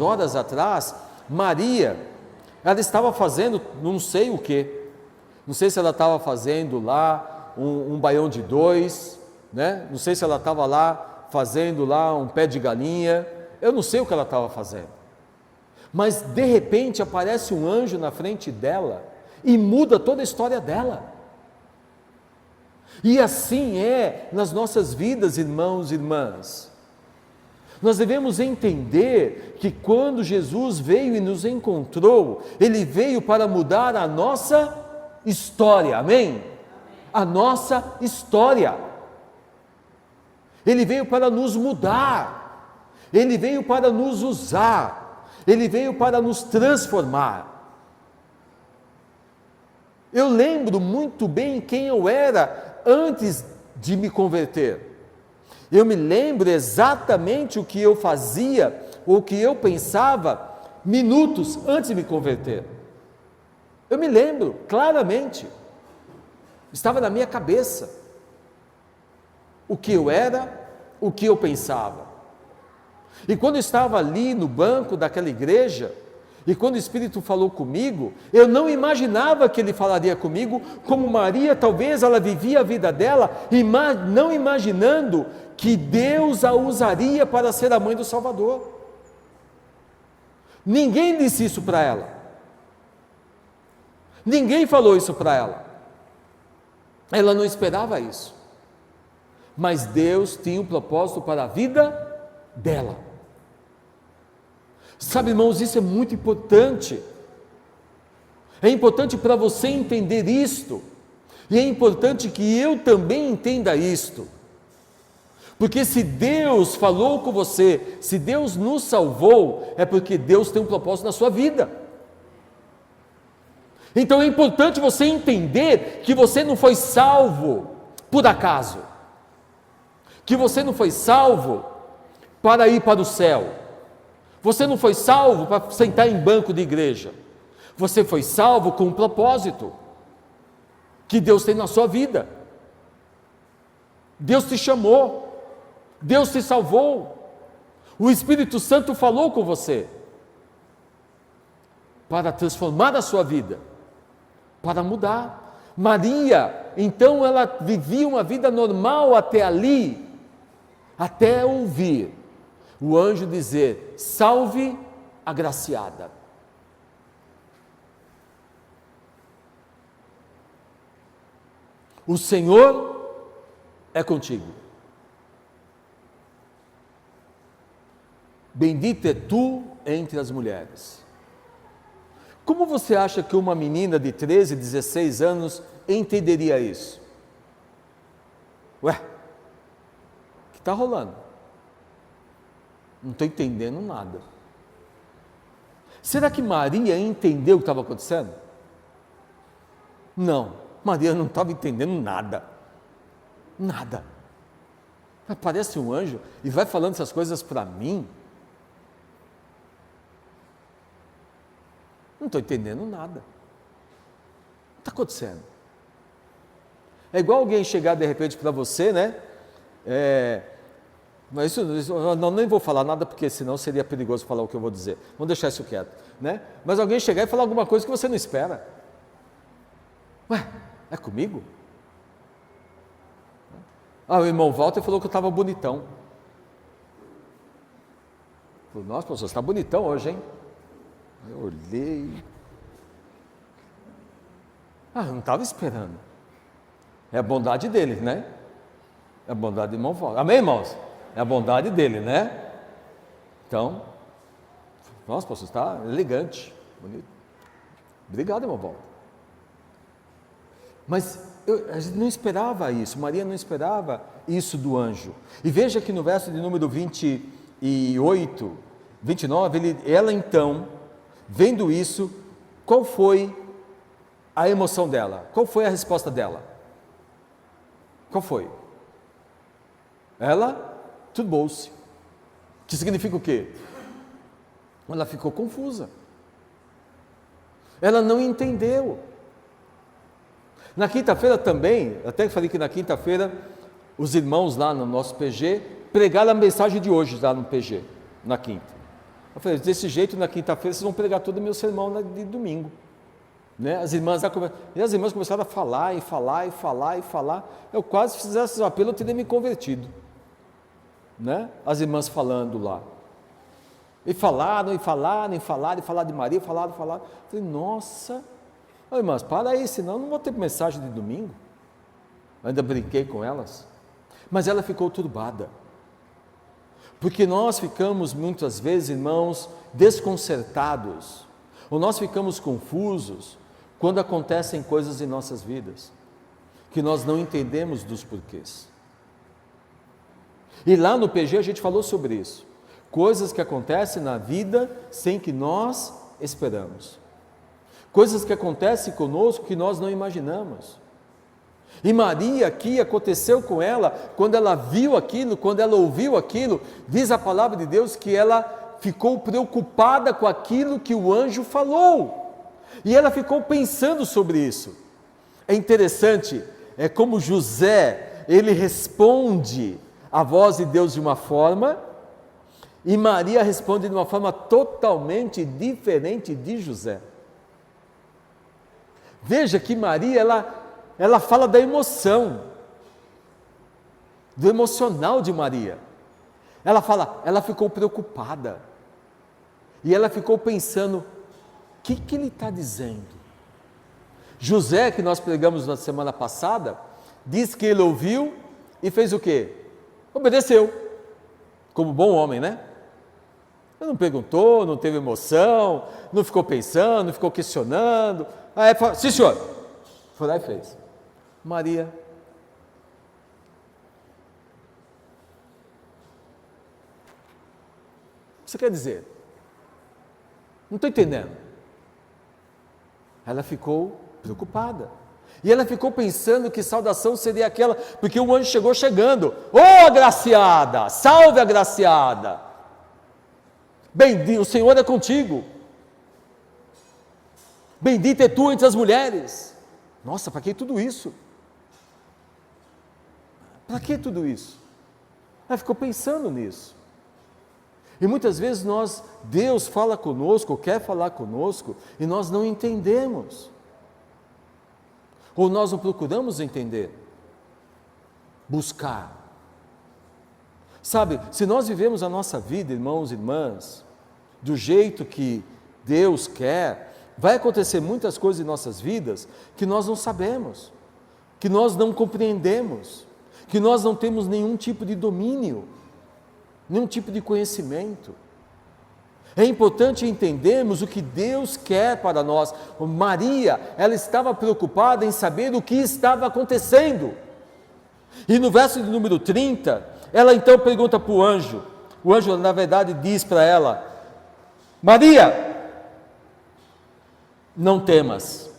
horas atrás, Maria, ela estava fazendo não sei o que, não sei se ela estava fazendo lá um baião de 2, né? Não sei se ela estava lá fazendo lá um pé de galinha, eu não sei o que ela estava fazendo, mas de repente aparece um anjo na frente dela e muda toda a história dela. E assim é nas nossas vidas, irmãos e irmãs. Nós devemos entender que quando Jesus veio e nos encontrou, Ele veio para mudar a nossa história, amém? A nossa história. Ele veio para nos mudar, Ele veio para nos usar, Ele veio para nos transformar. Eu lembro muito bem quem eu era antes de me converter. Eu me lembro exatamente o que eu fazia, ou o que eu pensava, minutos antes de me converter. Eu me lembro claramente, estava na minha cabeça, o que eu era, o que eu pensava. E quando eu estava ali no banco daquela igreja, e quando o Espírito falou comigo, eu não imaginava que Ele falaria comigo, como Maria, talvez ela vivia a vida dela, não imaginando que Deus a usaria para ser a mãe do Salvador. Ninguém disse isso para ela, ninguém falou isso para ela, ela não esperava isso, mas Deus tinha um propósito para a vida dela. Sabe, irmãos, isso é muito importante. É importante para você entender isto, e é importante que eu também entenda isto, porque se Deus falou com você, se Deus nos salvou, é porque Deus tem um propósito na sua vida. Então é importante você entender que você não foi salvo por acaso, que você não foi salvo para ir para o céu, você não foi salvo para sentar em banco de igreja, você foi salvo com um propósito que Deus tem na sua vida. Deus te chamou, Deus te salvou, o Espírito Santo falou com você para transformar a sua vida, para mudar. Maria, então, ela vivia uma vida normal até ali, até ouvir o anjo dizer: salve agraciada. O Senhor é contigo, bendita é tu entre as mulheres. Como você acha que uma menina de 13, 16 anos entenderia isso? Ué, o que está rolando? Não estou entendendo nada. Será que Maria entendeu o que estava acontecendo? Não, Maria não estava entendendo nada. Nada. Aparece um anjo e vai falando essas coisas para mim. Não estou entendendo nada. O que está acontecendo? É igual alguém chegar de repente para você, né? Mas isso eu nem vou falar nada, porque senão seria perigoso falar o que eu vou dizer. Vamos deixar isso quieto, né? Mas alguém chegar e falar alguma coisa que você não espera. Ué, é comigo? O irmão Walter falou que eu estava bonitão. Falei, nossa, pastor, você está bonitão hoje, hein? Eu olhei. Eu não estava esperando. É a bondade dele, né? É a bondade do irmão Valdo. Amém, irmãos? É a bondade dele, né? Então, nossa, pastor, você está elegante, bonito. Obrigado, irmão Valdo. Mas a gente não esperava isso, Maria não esperava isso do anjo. E veja que no verso de número 28, 29, ela então, vendo isso, qual foi a emoção dela? Qual foi a resposta dela? Qual foi? Ela turbou-se. Que significa o quê? Ela ficou confusa. Ela não entendeu. Na quinta-feira também, até falei que na quinta-feira, os irmãos lá no nosso PG pregaram a mensagem de hoje lá no PG, na quinta. Eu falei, desse jeito, na quinta-feira, vocês vão pregar todo o meu sermão de domingo. Né? As irmãs começaram a falar. Eu quase fizesse o apelo, eu teria me convertido. Né? As irmãs falando lá. E falaram de Maria, falaram. Eu falei, nossa, irmãs, para aí, senão eu não vou ter mensagem de domingo. Eu ainda brinquei com elas. Mas ela ficou turbada. Porque nós ficamos muitas vezes, irmãos, desconcertados, ou nós ficamos confusos quando acontecem coisas em nossas vidas, que nós não entendemos dos porquês. E lá no PG a gente falou sobre isso, coisas que acontecem na vida sem que nós esperamos, coisas que acontecem conosco que nós não imaginamos. E Maria aqui aconteceu com ela, quando ela viu aquilo, quando ela ouviu aquilo, diz a palavra de Deus que ela ficou preocupada com aquilo que o anjo falou, e ela ficou pensando sobre isso. É interessante, é como José, ele responde à voz de Deus de uma forma, e Maria responde de uma forma totalmente diferente de José. Veja que Maria, ela fala da emoção, do emocional de Maria. Ela fala, ela ficou preocupada, e ela ficou pensando, o que ele está dizendo? José, que nós pregamos na semana passada, diz que ele ouviu e fez o quê? Obedeceu, como bom homem, né? Ele não perguntou, não teve emoção, não ficou pensando, não ficou questionando. Aí falou, sim senhor, foi lá e fez. Maria, o que você quer dizer? Não estou entendendo. Ela ficou preocupada. E ela ficou pensando que saudação seria aquela, porque o anjo chegou chegando. Ô agraciada, salve agraciada. Bendito, o Senhor é contigo. Bendita é tu entre as mulheres. Nossa, para que tudo isso? Para que tudo isso? Ela ficou pensando nisso. E muitas vezes Deus fala conosco, quer falar conosco, e nós não entendemos. Ou nós não procuramos entender, buscar. Sabe, se nós vivemos a nossa vida, irmãos e irmãs, do jeito que Deus quer, vai acontecer muitas coisas em nossas vidas que nós não sabemos, que nós não compreendemos, que nós não temos nenhum tipo de domínio, nenhum tipo de conhecimento. É importante entendermos o que Deus quer para nós. Maria, ela estava preocupada em saber o que estava acontecendo. E no verso de número 30, ela então pergunta para o anjo na verdade diz para ela, Maria, não temas,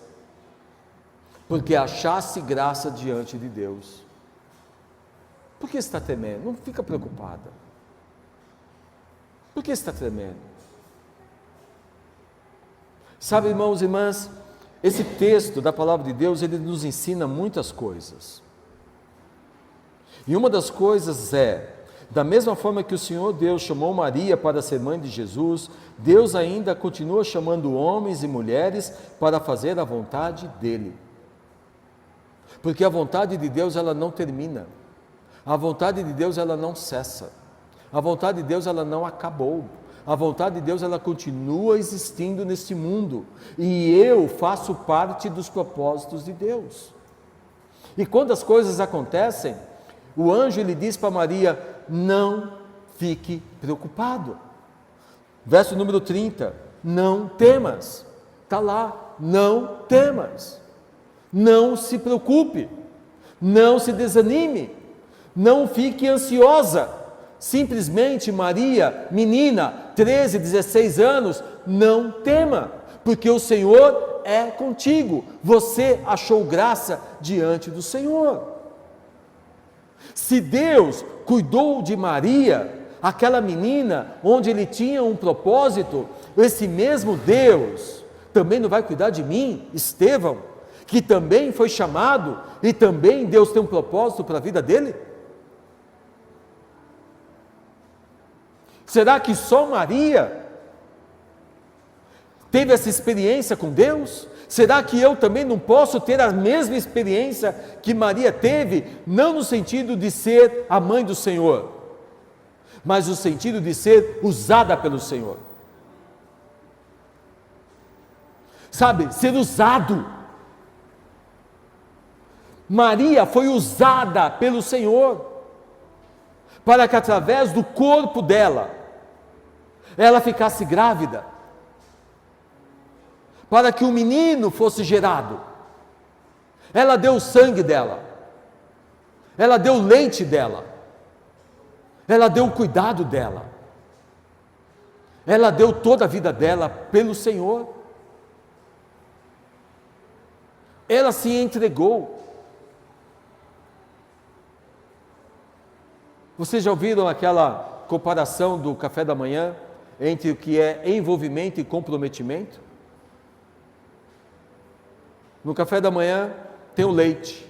porque achaste graça diante de Deus. Por que está temendo? Não fica preocupada. Por que está tremendo? Sabe, irmãos e irmãs, esse texto da palavra de Deus, ele nos ensina muitas coisas. E uma das coisas é, da mesma forma que o Senhor Deus chamou Maria para ser mãe de Jesus, Deus ainda continua chamando homens e mulheres para fazer a vontade dEle. Porque a vontade de Deus, ela não termina. A vontade de Deus, ela não cessa. A vontade de Deus, ela não acabou. A vontade de Deus, ela continua existindo neste mundo. E eu faço parte dos propósitos de Deus. E quando as coisas acontecem, o anjo ele diz para Maria: não fique preocupado. Verso número 30, não temas. Está lá, não temas. Não se preocupe, não se desanime, não fique ansiosa. Simplesmente, Maria, menina, 13, 16 anos, não tema, porque o Senhor é contigo. Você achou graça diante do Senhor. Se Deus cuidou de Maria, aquela menina, onde Ele tinha um propósito, esse mesmo Deus também não vai cuidar de mim, Estevão, que também foi chamado, e também Deus tem um propósito para a vida dele? Será que só Maria teve essa experiência com Deus? Será que eu também não posso ter a mesma experiência que Maria teve? Não no sentido de ser a mãe do Senhor, mas no sentido de ser usada pelo Senhor. Sabe, ser usado. Maria foi usada pelo Senhor, para que através do corpo dela, ela ficasse grávida, para que o menino fosse gerado. Ela deu o sangue dela, ela deu o leite dela, ela deu o cuidado dela, ela deu toda a vida dela pelo Senhor, ela se entregou. Vocês já ouviram aquela comparação do café da manhã entre o que é envolvimento e comprometimento? No café da manhã tem o leite.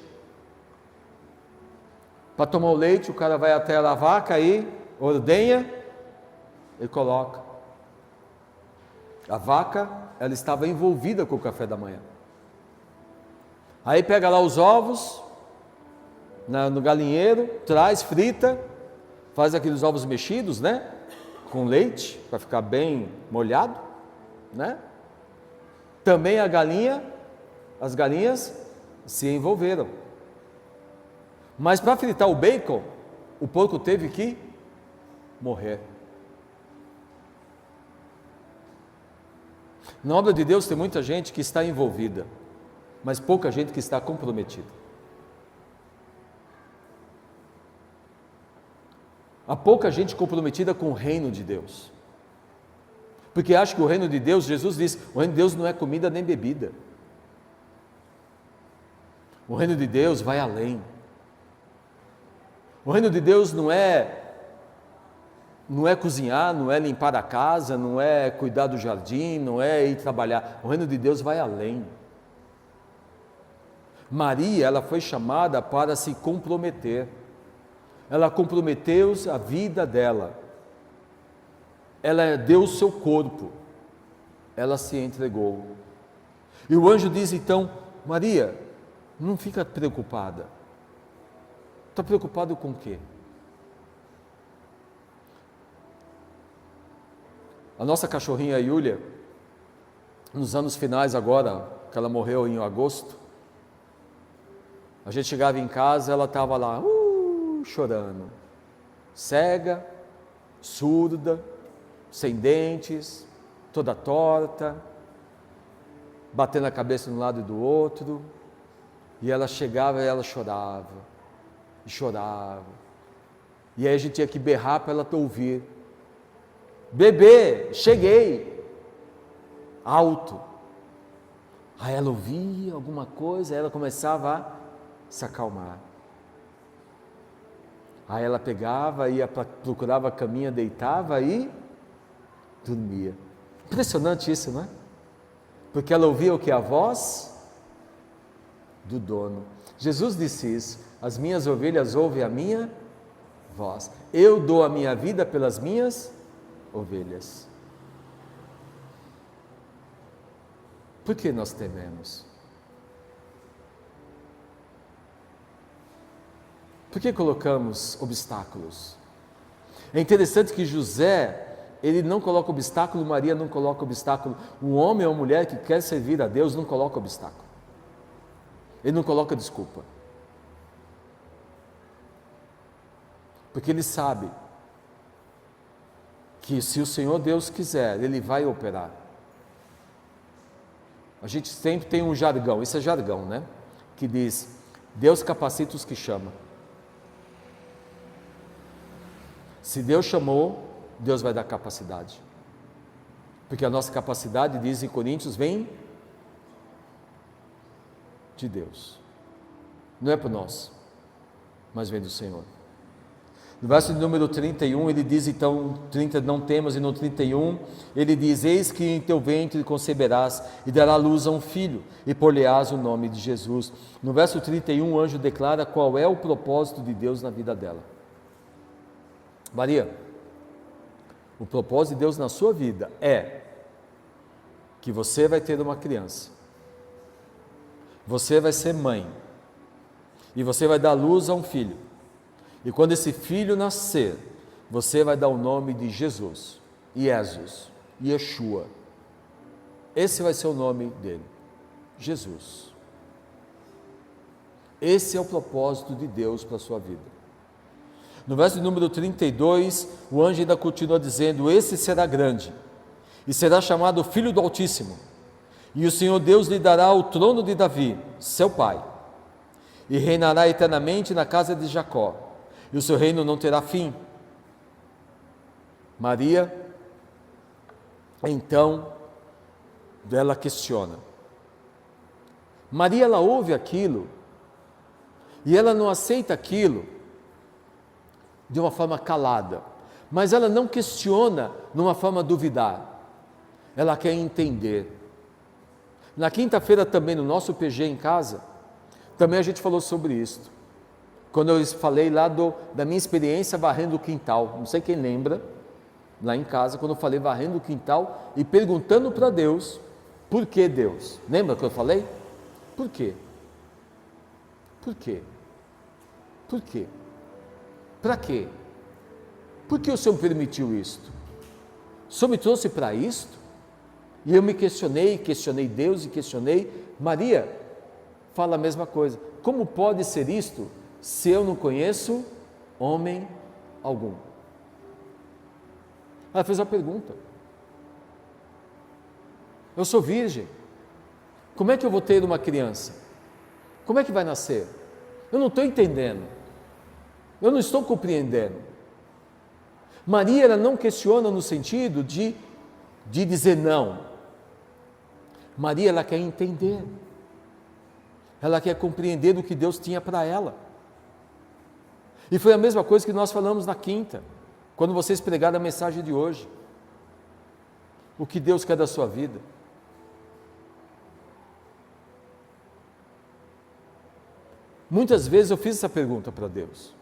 Para tomar o leite, o cara vai até a vaca e ordenha e coloca. A vaca, ela estava envolvida com o café da manhã. Aí pega lá os ovos no galinheiro, traz, frita, faz aqueles ovos mexidos, né? Com leite, para ficar bem molhado, né? Também as galinhas se envolveram. Mas para fritar o bacon, o porco teve que morrer. Na obra de Deus tem muita gente que está envolvida, mas pouca gente que está comprometida. Há pouca gente comprometida com o reino de Deus, porque acha que o reino de Deus, Jesus diz, o reino de Deus não é comida nem bebida. O reino de Deus vai além. O reino de Deus não é cozinhar, não é limpar a casa, não é cuidar do jardim, não é ir trabalhar. O reino de Deus vai além. Maria, ela foi chamada para se comprometer. Ela comprometeu a vida dela. Ela deu o seu corpo. Ela se entregou. E o anjo diz então: Maria, não fica preocupada. Está preocupado com o quê? A nossa cachorrinha Yulia, nos anos finais agora, que ela morreu em agosto, a gente chegava em casa, ela estava lá, chorando, cega, surda, sem dentes, toda torta, batendo a cabeça de um lado e do outro, e ela chegava e ela chorava, e chorava, e aí a gente tinha que berrar para ela ouvir: bebê, cheguei, alto. Aí ela ouvia alguma coisa, aí ela começava a se acalmar. Aí ela pegava, procurava a caminha, deitava e dormia. Impressionante isso, não é? Porque ela ouvia o que? A voz do dono. Jesus disse isso: as minhas ovelhas ouvem a minha voz. Eu dou a minha vida pelas minhas ovelhas. Por que nós tememos? Por que colocamos obstáculos? É interessante que José, ele não coloca obstáculo, Maria não coloca obstáculo. Um homem ou uma mulher que quer servir a Deus não coloca obstáculo. Ele não coloca desculpa. Porque ele sabe que se o Senhor Deus quiser, Ele vai operar. A gente sempre tem um jargão, isso é jargão, né? Que diz, Deus capacita os que chama. Se Deus chamou, Deus vai dar capacidade. Porque a nossa capacidade, diz em Coríntios, vem de Deus. Não é por nós, mas vem do Senhor. No verso de número 31, ele diz então, 30 não temas, e no 31, ele diz, eis que em teu ventre conceberás, e dará luz a um filho, e por-lhe-ás o nome de Jesus. No verso 31, o anjo declara qual é o propósito de Deus na vida dela. Maria, o propósito de Deus na sua vida é que você vai ter uma criança, você vai ser mãe, e você vai dar luz a um filho. E quando esse filho nascer, você vai dar o nome de Jesus, Jesus, Yeshua. Esse vai ser o nome dele, Jesus. Esse é o propósito de Deus para a sua vida. No verso número 32, o anjo ainda continua dizendo, esse será grande, e será chamado Filho do Altíssimo, e o Senhor Deus lhe dará o trono de Davi, seu pai, e reinará eternamente na casa de Jacó, e o seu reino não terá fim. Maria, então, ela questiona. Maria, ela ouve aquilo, e ela não aceita aquilo de uma forma calada, mas ela não questiona numa forma duvidar, ela quer entender. Na quinta-feira também, no nosso PG em casa, também a gente falou sobre isso. Quando eu falei lá da minha experiência varrendo o quintal, não sei quem lembra, lá em casa, quando eu falei varrendo o quintal e perguntando para Deus, por que Deus? Lembra que eu falei? Por quê? Por quê? Por quê? Para quê? Por que o Senhor permitiu isto? O Senhor me trouxe para isto? E eu me questionei Deus e questionei. Maria fala a mesma coisa. Como pode ser isto se eu não conheço homem algum? Ela fez uma pergunta. Eu sou virgem. Como é que eu vou ter uma criança? Como é que vai nascer? Eu não estou entendendo. Eu não estou compreendendo. Maria, ela não questiona no sentido de dizer não. Maria, ela quer entender. Ela quer compreender o que Deus tinha para ela. E foi a mesma coisa que nós falamos na quinta, quando vocês pregaram a mensagem de hoje. O que Deus quer da sua vida. Muitas vezes eu fiz essa pergunta para Deus.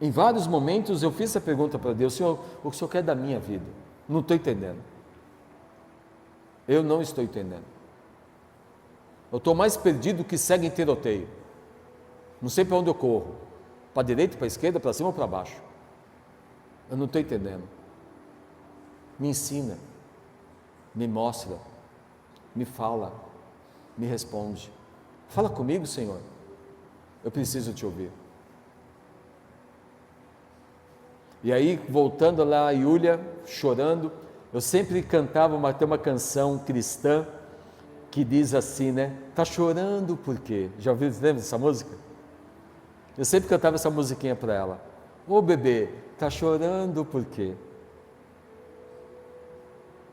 Em vários momentos eu fiz essa pergunta para Deus, Senhor, o que o Senhor quer da minha vida? Não estou entendendo. Eu não estou entendendo. Eu estou mais perdido que cego em tiroteio. Não sei para onde eu corro. Para a direita, para a esquerda, para cima ou para baixo. Eu não estou entendendo. Me ensina. Me mostra. Me fala. Me responde. Fala comigo, Senhor. Eu preciso te ouvir. E aí, voltando lá, a Yúlia, chorando, eu sempre cantava tem uma canção cristã que diz assim, né? Tá chorando por quê? Já ouviu, lembra dessa música? Eu sempre cantava essa musiquinha para ela. Ô bebê, tá chorando por quê?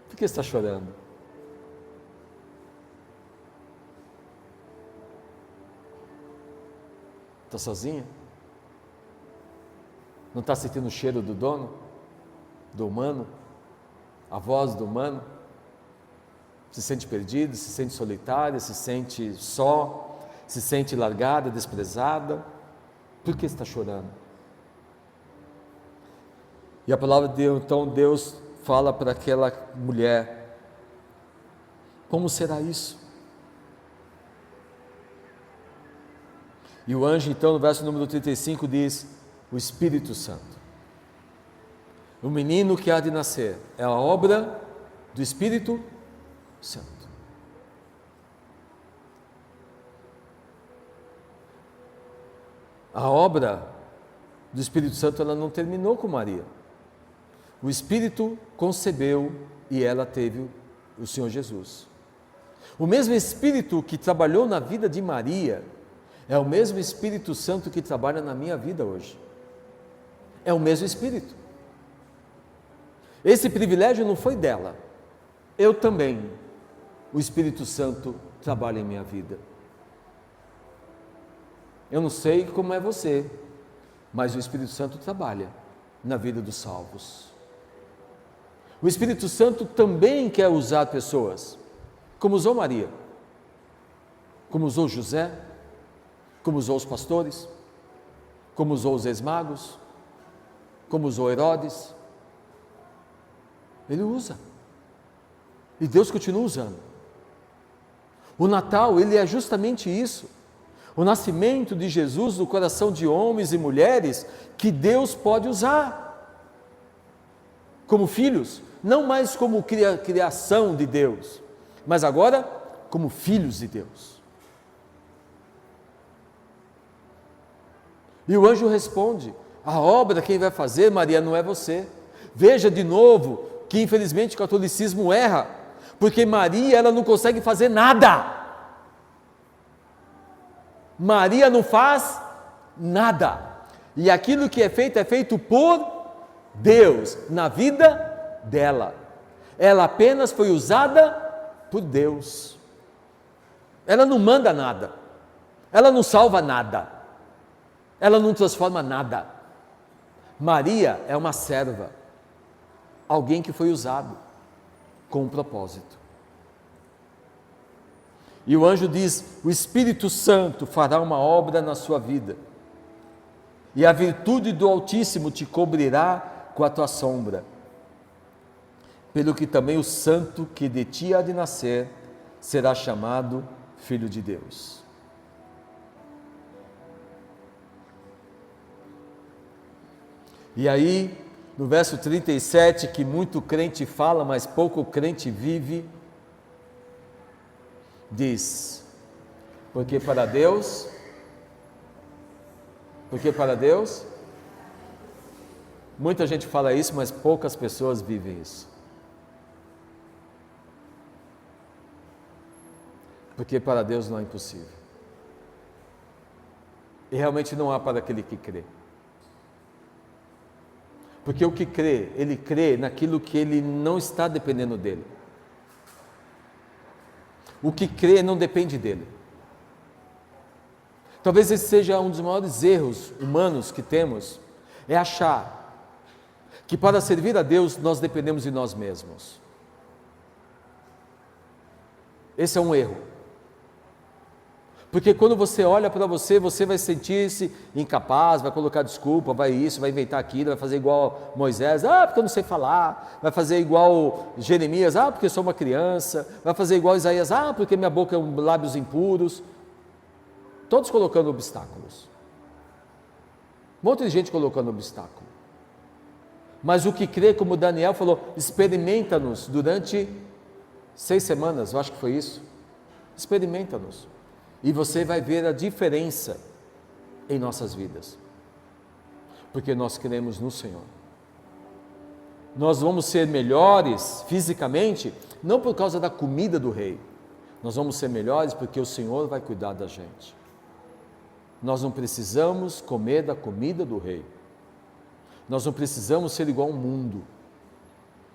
Por que você está chorando? Está sozinha? Não está sentindo o cheiro do dono? Do humano? A voz do humano? Se sente perdido, se sente solitária, se sente só, se sente largada, desprezada? Por que está chorando? E a palavra de Deus, então Deus fala para aquela mulher, como será isso? E o anjo então no verso número 35 diz, o Espírito Santo O menino que há de nascer é a obra do Espírito Santo. A obra do Espírito Santo, ela não terminou com Maria. O Espírito concebeu e ela teve o Senhor Jesus. O mesmo Espírito que trabalhou na vida de Maria é o mesmo Espírito Santo que trabalha na minha vida hoje. É o mesmo Espírito. Esse privilégio não foi dela. Eu também. O Espírito Santo trabalha em minha vida. Eu não sei como é você, mas o Espírito Santo trabalha na vida dos salvos. O Espírito Santo também quer usar pessoas, como usou Maria, como usou José, como usou os pastores, como usou os ex-magos, como usou Herodes. Ele usa. E Deus continua usando. O Natal, ele é justamente isso. O nascimento de Jesus no coração de homens e mulheres que Deus pode usar como filhos, não mais como criação de Deus, mas agora como filhos de Deus. E o anjo responde: a obra quem vai fazer, Maria, não é você. Veja de novo que infelizmente o catolicismo erra, porque Maria, ela não consegue fazer nada. Maria não faz nada, e aquilo que é feito por Deus, na vida dela. Ela apenas foi usada por Deus. Ela não manda nada, ela não salva nada, ela não transforma nada. Maria é uma serva, alguém que foi usado com um propósito. E o anjo diz: o Espírito Santo fará uma obra na sua vida, e a virtude do Altíssimo te cobrirá com a tua sombra, pelo que também o santo que de ti há de nascer será chamado Filho de Deus. E aí, no verso 37, que muito crente fala, mas pouco crente vive, diz: porque para Deus, muita gente fala isso, mas poucas pessoas vivem isso. Porque para Deus não é impossível. E realmente não há para aquele que crê. Porque o que crê, ele crê naquilo que ele não está dependendo dele. O que crê não depende dele. Talvez esse seja um dos maiores erros humanos que temos, é achar que para servir a Deus nós dependemos de nós mesmos. Esse é um erro. Porque quando você olha para você, você vai sentir-se incapaz, vai colocar desculpa, vai isso, vai inventar aquilo, vai fazer igual Moisés, porque eu não sei falar, vai fazer igual Jeremias, porque eu sou uma criança, vai fazer igual Isaías, porque minha boca é lábios impuros. Todos colocando obstáculos. Um monte de gente colocando obstáculo. Mas o que crê, como Daniel falou, experimenta-nos durante 6 semanas, eu acho que foi isso. Experimenta-nos. E você vai ver a diferença em nossas vidas. Porque nós cremos no Senhor. Nós vamos ser melhores fisicamente, não por causa da comida do rei. Nós vamos ser melhores porque o Senhor vai cuidar da gente. Nós não precisamos comer da comida do rei. Nós não precisamos ser igual ao mundo.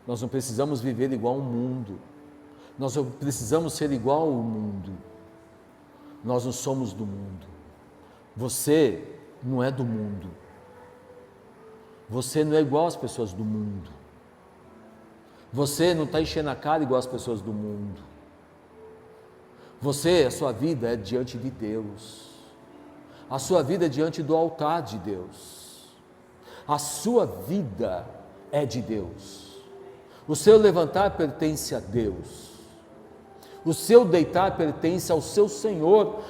Nós não precisamos viver igual ao mundo. Nós não precisamos ser igual ao mundo. Nós não somos do mundo. Você não é do mundo. Você não é igual às pessoas do mundo. Você não está enchendo a cara igual às pessoas do mundo. Você, a sua vida é diante de Deus. A sua vida é diante do altar de Deus. A sua vida é de Deus. O seu levantar pertence a Deus. O seu deitar pertence ao seu Senhor.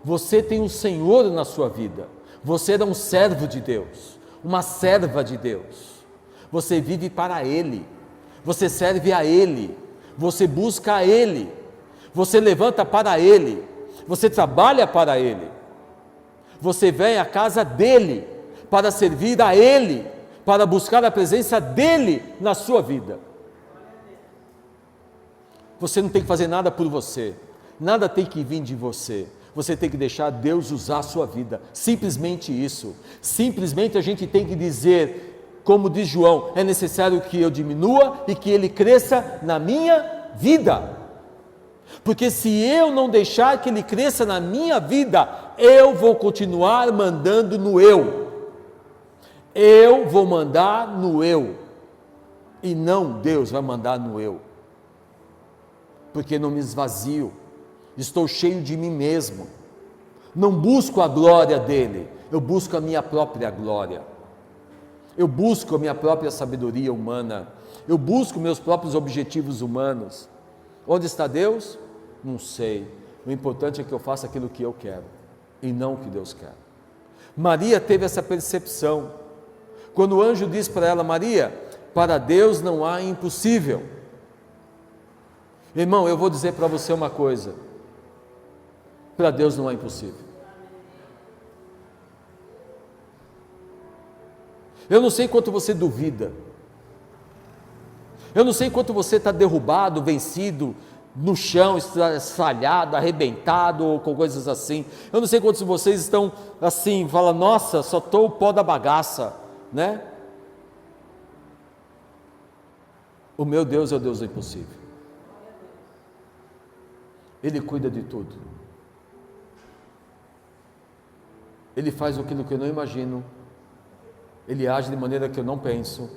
Você tem um Senhor na sua vida. Você é um servo de Deus, uma serva de Deus. você vive para Ele, você serve a Ele, você busca a Ele, você levanta para Ele, você trabalha para Ele, você vem à casa dEle, para servir a Ele, para buscar a presença dEle na sua vida. Você não tem que fazer nada por você, nada tem que vir de você, você tem que deixar Deus usar a sua vida, simplesmente isso. Simplesmente a gente tem que dizer, como diz João, é necessário que eu diminua e que Ele cresça na minha vida, porque se eu não deixar que Ele cresça na minha vida, eu vou continuar mandando no eu vou mandar no eu, e não Deus vai mandar no eu, porque não me esvazio, estou cheio de mim mesmo, não busco a glória dele, eu busco a minha própria glória, eu busco a minha própria sabedoria humana, eu busco meus próprios objetivos humanos. Onde está Deus? Não sei, o importante é que eu faça aquilo que eu quero, e não o que Deus quer. Maria teve essa percepção, quando o anjo diz para ela, Maria, para Deus não há impossível. Irmão, eu vou dizer para você uma coisa, para Deus não há impossível. Eu não sei quanto você duvida, eu não sei quanto você está derrubado, vencido, no chão, estralhado, arrebentado, ou com coisas assim. Eu não sei quantos de vocês estão assim, fala, nossa, só estou o pó da bagaça, né? O meu Deus é o Deus do impossível. Ele cuida de tudo. Ele faz aquilo que eu não imagino. Ele age de maneira que eu não penso.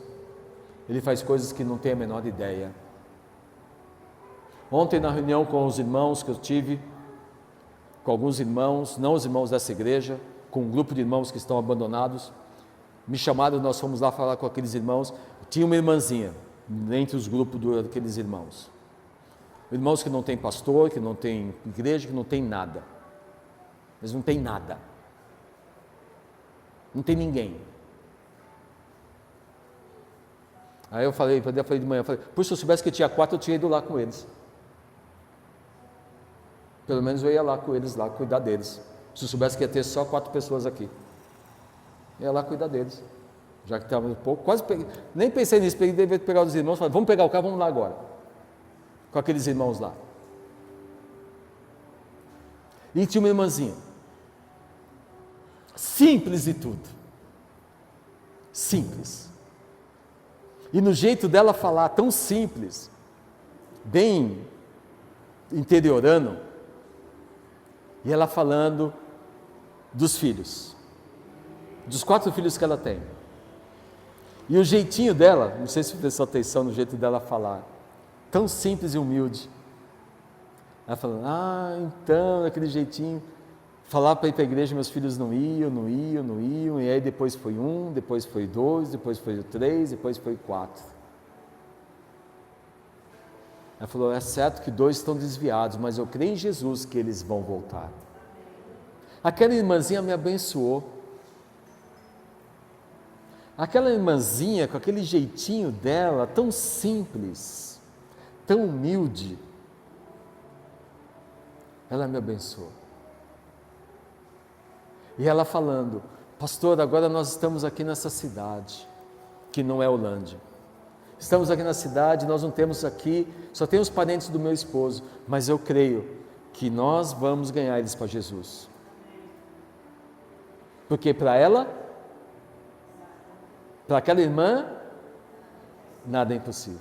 Ele faz coisas que não tenho a menor ideia. Ontem na reunião com os irmãos que eu tive, com alguns irmãos, não os irmãos dessa igreja, com um grupo de irmãos que estão abandonados, me chamaram, nós fomos lá falar com aqueles irmãos, tinha uma irmãzinha, entre os grupos daqueles irmãos, irmãos que não tem pastor, que não tem igreja, que não tem nada, eles não tem nada, não tem ninguém. Aí eu falei de manhã, se eu soubesse que tinha 4, eu tinha ido lá com eles. Pelo menos eu ia lá com eles, lá cuidar deles. Se eu soubesse que ia ter só 4 pessoas aqui, eu ia lá cuidar deles. Já que estava um pouco, quase peguei, nem pensei nisso, devia pegar os irmãos, falei, vamos pegar o carro, vamos lá agora. Com aqueles irmãos lá. E tinha uma irmãzinha, simples e tudo. Simples. E no jeito dela falar, tão simples, bem interiorano, e ela falando dos filhos, dos 4 filhos que ela tem. E o jeitinho dela, não sei se prestou atenção no jeito dela falar, tão simples e humilde. Ela falando, então, daquele jeitinho, falar para ir para a igreja, meus filhos não iam, e aí depois foi 1, depois foi 2, depois foi 3, depois foi 4. Ela falou, é certo que 2 estão desviados, mas eu creio em Jesus que eles vão voltar. Aquela irmãzinha me abençoou. Aquela irmãzinha, com aquele jeitinho dela, tão simples, tão humilde, ela me abençoou. E ela falando, pastor, agora nós estamos aqui nessa cidade, que não é Holândia. Estamos aqui na cidade, nós não temos aqui, só tem os parentes do meu esposo, mas eu creio que nós vamos ganhar eles para Jesus. Porque para ela, para aquela irmã, nada é impossível.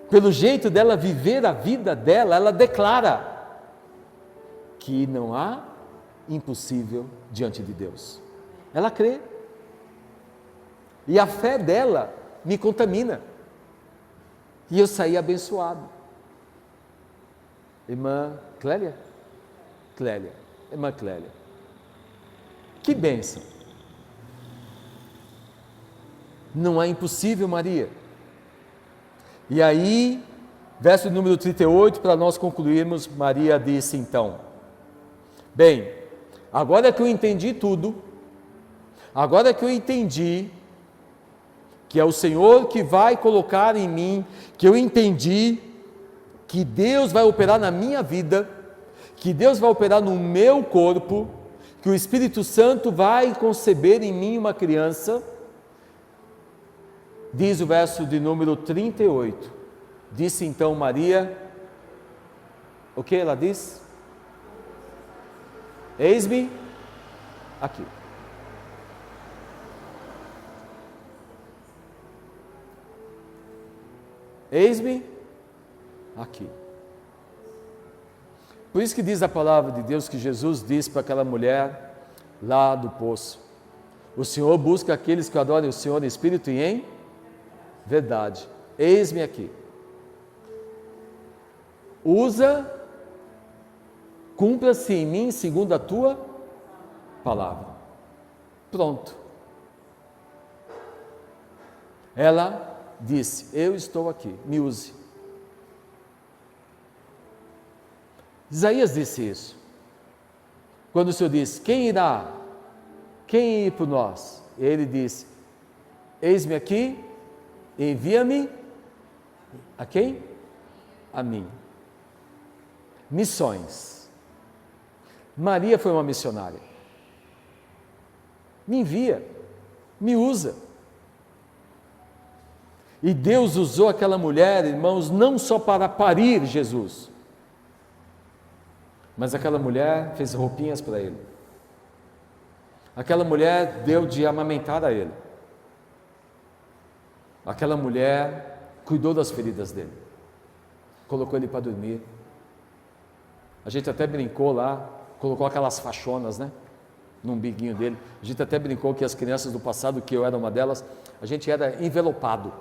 Pelo jeito dela viver a vida dela, ela declara que não há impossível diante de Deus. Ela crê. E a fé dela me contamina. E eu saí abençoado. Irmã Clélia? Irmã Clélia. Que bênção. Não é impossível, Maria. E aí, verso número 38, para nós concluirmos, Maria disse então, bem, agora que eu entendi tudo, agora que eu entendi que é o Senhor que vai colocar em mim, que eu entendi que Deus vai operar na minha vida, que Deus vai operar no meu corpo, que o Espírito Santo vai conceber em mim uma criança. Diz o verso de número 38, disse então Maria, o que ela diz? Eis-me aqui. Eis-me aqui. Por isso que diz a palavra de Deus que Jesus disse para aquela mulher lá do poço: o Senhor busca aqueles que adorem o Senhor em espírito e em verdade. Eis-me aqui. Usa, cumpra-se em mim segundo a tua palavra. Pronto. Ela disse: eu estou aqui, me use. Isaías disse isso. Quando o Senhor disse: quem irá? Quem ir por nós? Ele disse: eis-me aqui, envia-me a quem? A mim. Missões. Maria foi uma missionária. Me envia, me usa. E Deus usou aquela mulher, irmãos, não só para parir Jesus, mas aquela mulher fez roupinhas para ele. Aquela mulher deu de amamentar a ele. Aquela mulher cuidou das feridas dele, colocou ele para dormir. A gente até brincou lá, colocou aquelas fachonas, né, no umbiguinho dele. A gente até brincou que as crianças do passado, que eu era uma delas, a gente era envelopado,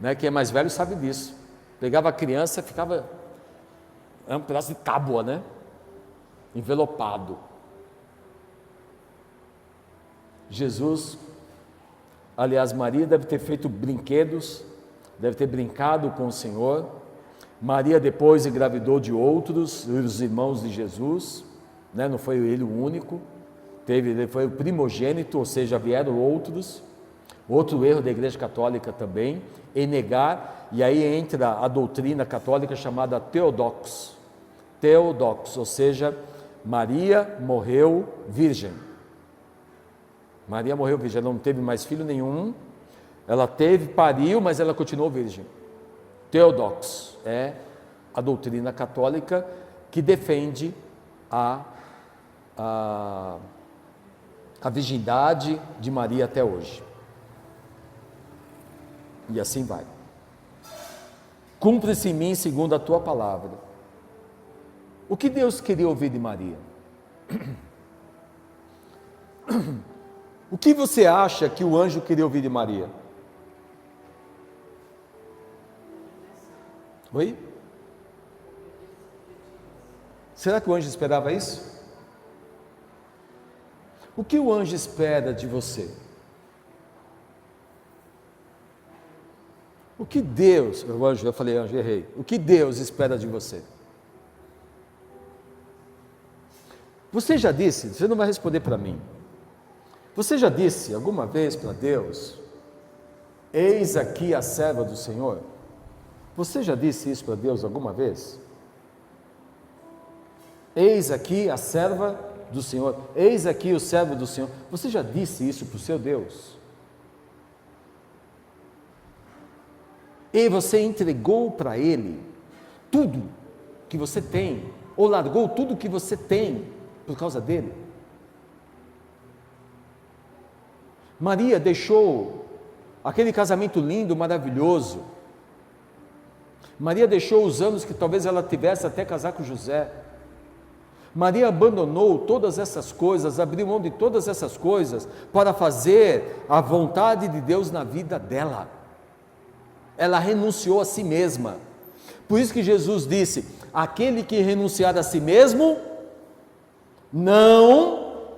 né? Quem é mais velho sabe disso. Pegava a criança, ficava um pedaço de tábua, né, envelopado. Jesus, aliás, Maria deve ter feito brinquedos, deve ter brincado com o Senhor. Maria depois engravidou de outros, os irmãos de Jesus, né? Não foi ele o único, ele foi o primogênito, ou seja, vieram outros. Outro erro da Igreja Católica também, em negar, e aí entra a doutrina católica chamada Teodox, ou seja, Maria morreu virgem. Maria morreu virgem, ela não teve mais filho nenhum, ela pariu, mas ela continuou virgem. Teodox é a doutrina católica que defende a virgindade de Maria até hoje. E assim vai. Cumpre-se em mim segundo a tua palavra. O que Deus queria ouvir de Maria? O que você acha que o anjo queria ouvir de Maria? Oi? Será que o anjo esperava isso? O que o anjo espera de você? O que Deus, eu falei anjo, errei. O que Deus espera de você? Você já disse, você não vai responder para mim. Você já disse alguma vez para Deus: eis aqui a serva do Senhor? Você já disse isso para Deus alguma vez? Eis aqui a serva do Senhor, eis aqui o servo do Senhor. Você já disse isso para o seu Deus? E você entregou para Ele tudo que você tem, ou largou tudo que você tem por causa dele? Maria deixou aquele casamento lindo, maravilhoso. Maria deixou os anos que talvez ela tivesse até casar com José. Maria abandonou todas essas coisas, abriu mão de todas essas coisas para fazer a vontade de Deus na vida dela. Ela renunciou a si mesma. Por isso que Jesus disse: aquele que renunciar a si mesmo não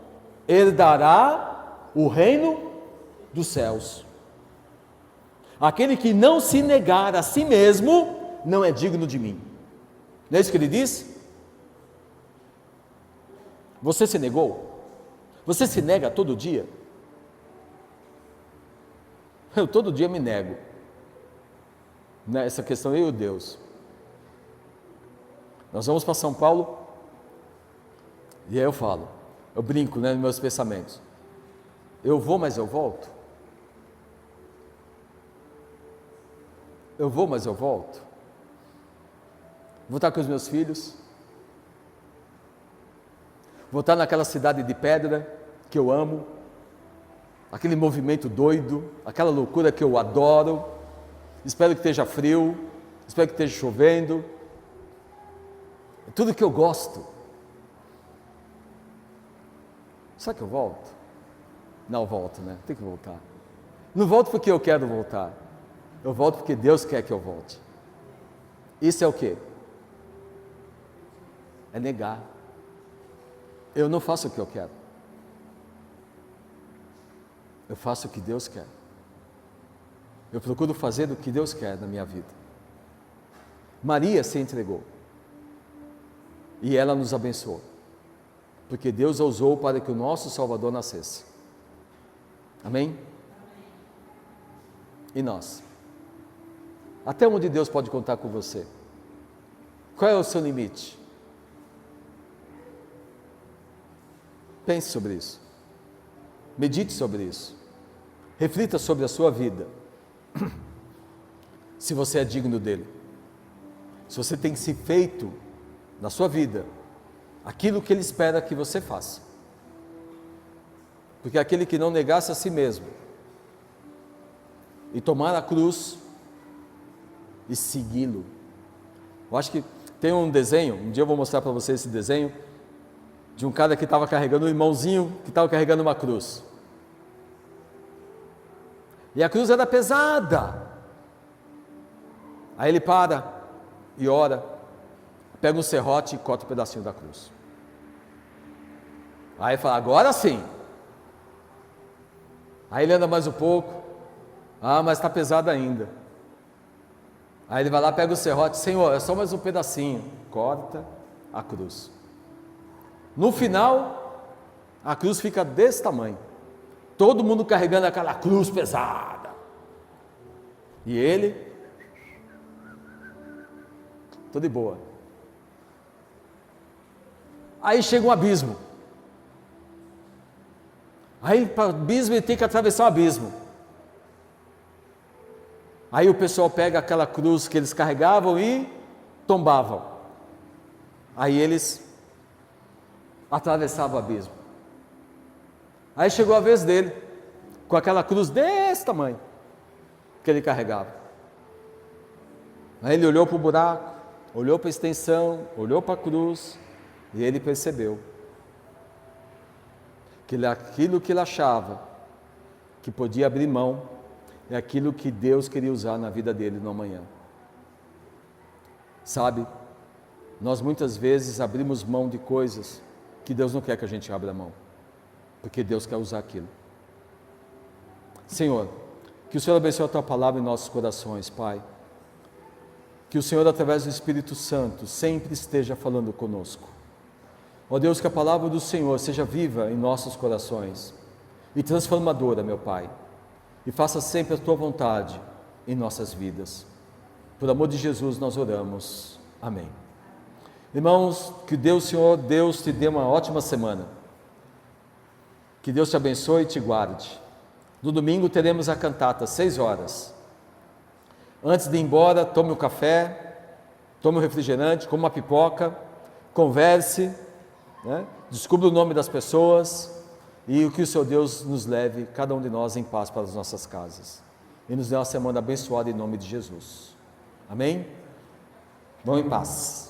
herdará o reino dos céus. Aquele que não se negar a si mesmo não é digno de mim. Não é isso que ele diz? Você se negou? Você se nega todo dia? Eu todo dia me nego. Nessa questão, eu e Deus. Nós vamos para São Paulo, e aí eu falo, eu brinco, nos meus pensamentos. Eu vou, mas eu volto. Eu vou, mas eu volto. Vou estar com os meus filhos. Vou estar naquela cidade de pedra que eu amo. Aquele movimento doido, aquela loucura que eu adoro. Espero que esteja frio, espero que esteja chovendo. É tudo que eu gosto. Será que eu volto? Não, eu volto, né? Tem que voltar. Não volto porque eu quero voltar. Eu volto porque Deus quer que eu volte. Isso é o quê? É negar. Eu não faço o que eu quero. Eu faço o que Deus quer. Eu procuro fazer o que Deus quer na minha vida. Maria se entregou. E ela nos abençoou. Porque Deus a usou para que o nosso Salvador nascesse. Amém? E nós? Até onde Deus pode contar com você? Qual é o seu limite? Pense sobre isso. Medite sobre isso. Reflita sobre a sua vida. Se você é digno dele. Se você tem se feito na sua vida aquilo que ele espera que você faça. Porque aquele que não negasse a si mesmo e tomar a cruz e segui-lo. Eu acho que tem um desenho, um dia eu vou mostrar para você esse desenho, de um cara que estava carregando um irmãozinho que estava carregando uma cruz. E a cruz era pesada. Aí ele para e ora, pega um serrote e corta um pedacinho da cruz. Aí fala, agora sim. Aí ele anda mais um pouco, mas está pesado ainda. Aí ele vai lá, pega o serrote, Senhor, é só mais um pedacinho, corta a cruz. No final, a cruz fica desse tamanho, todo mundo carregando aquela cruz pesada, e ele, tô de boa. Aí chega um abismo, aí para o abismo ele tem que atravessar o abismo. Aí o pessoal pega aquela cruz que eles carregavam e tombavam. Aí eles atravessavam o abismo. Aí chegou a vez dele, com aquela cruz desse tamanho, que ele carregava. Aí ele olhou para o buraco, olhou para a extensão, olhou para a cruz, e ele percebeu que aquilo que ele achava que podia abrir mão, é aquilo que Deus queria usar na vida dele no amanhã. Sabe, nós muitas vezes abrimos mão de coisas que Deus não quer que a gente abra mão, porque Deus quer usar aquilo. Senhor, que o Senhor abençoe a Tua palavra em nossos corações, Pai. Que o Senhor, através do Espírito Santo, sempre esteja falando conosco. Ó Deus, que a palavra do Senhor seja viva em nossos corações e transformadora, meu Pai. E faça sempre a Tua vontade em nossas vidas. Por amor de Jesus nós oramos. Amém. Irmãos, que Deus, Senhor, Deus te dê uma ótima semana. Que Deus te abençoe e te guarde. No domingo teremos a cantata, às 6 horas. Antes de ir embora, tome um café, tome um refrigerante, coma uma pipoca, converse, descubra o nome das pessoas, e que o seu Deus nos leve, cada um de nós, em paz para as nossas casas. E nos dê uma semana abençoada em nome de Jesus. Amém? Vão em paz.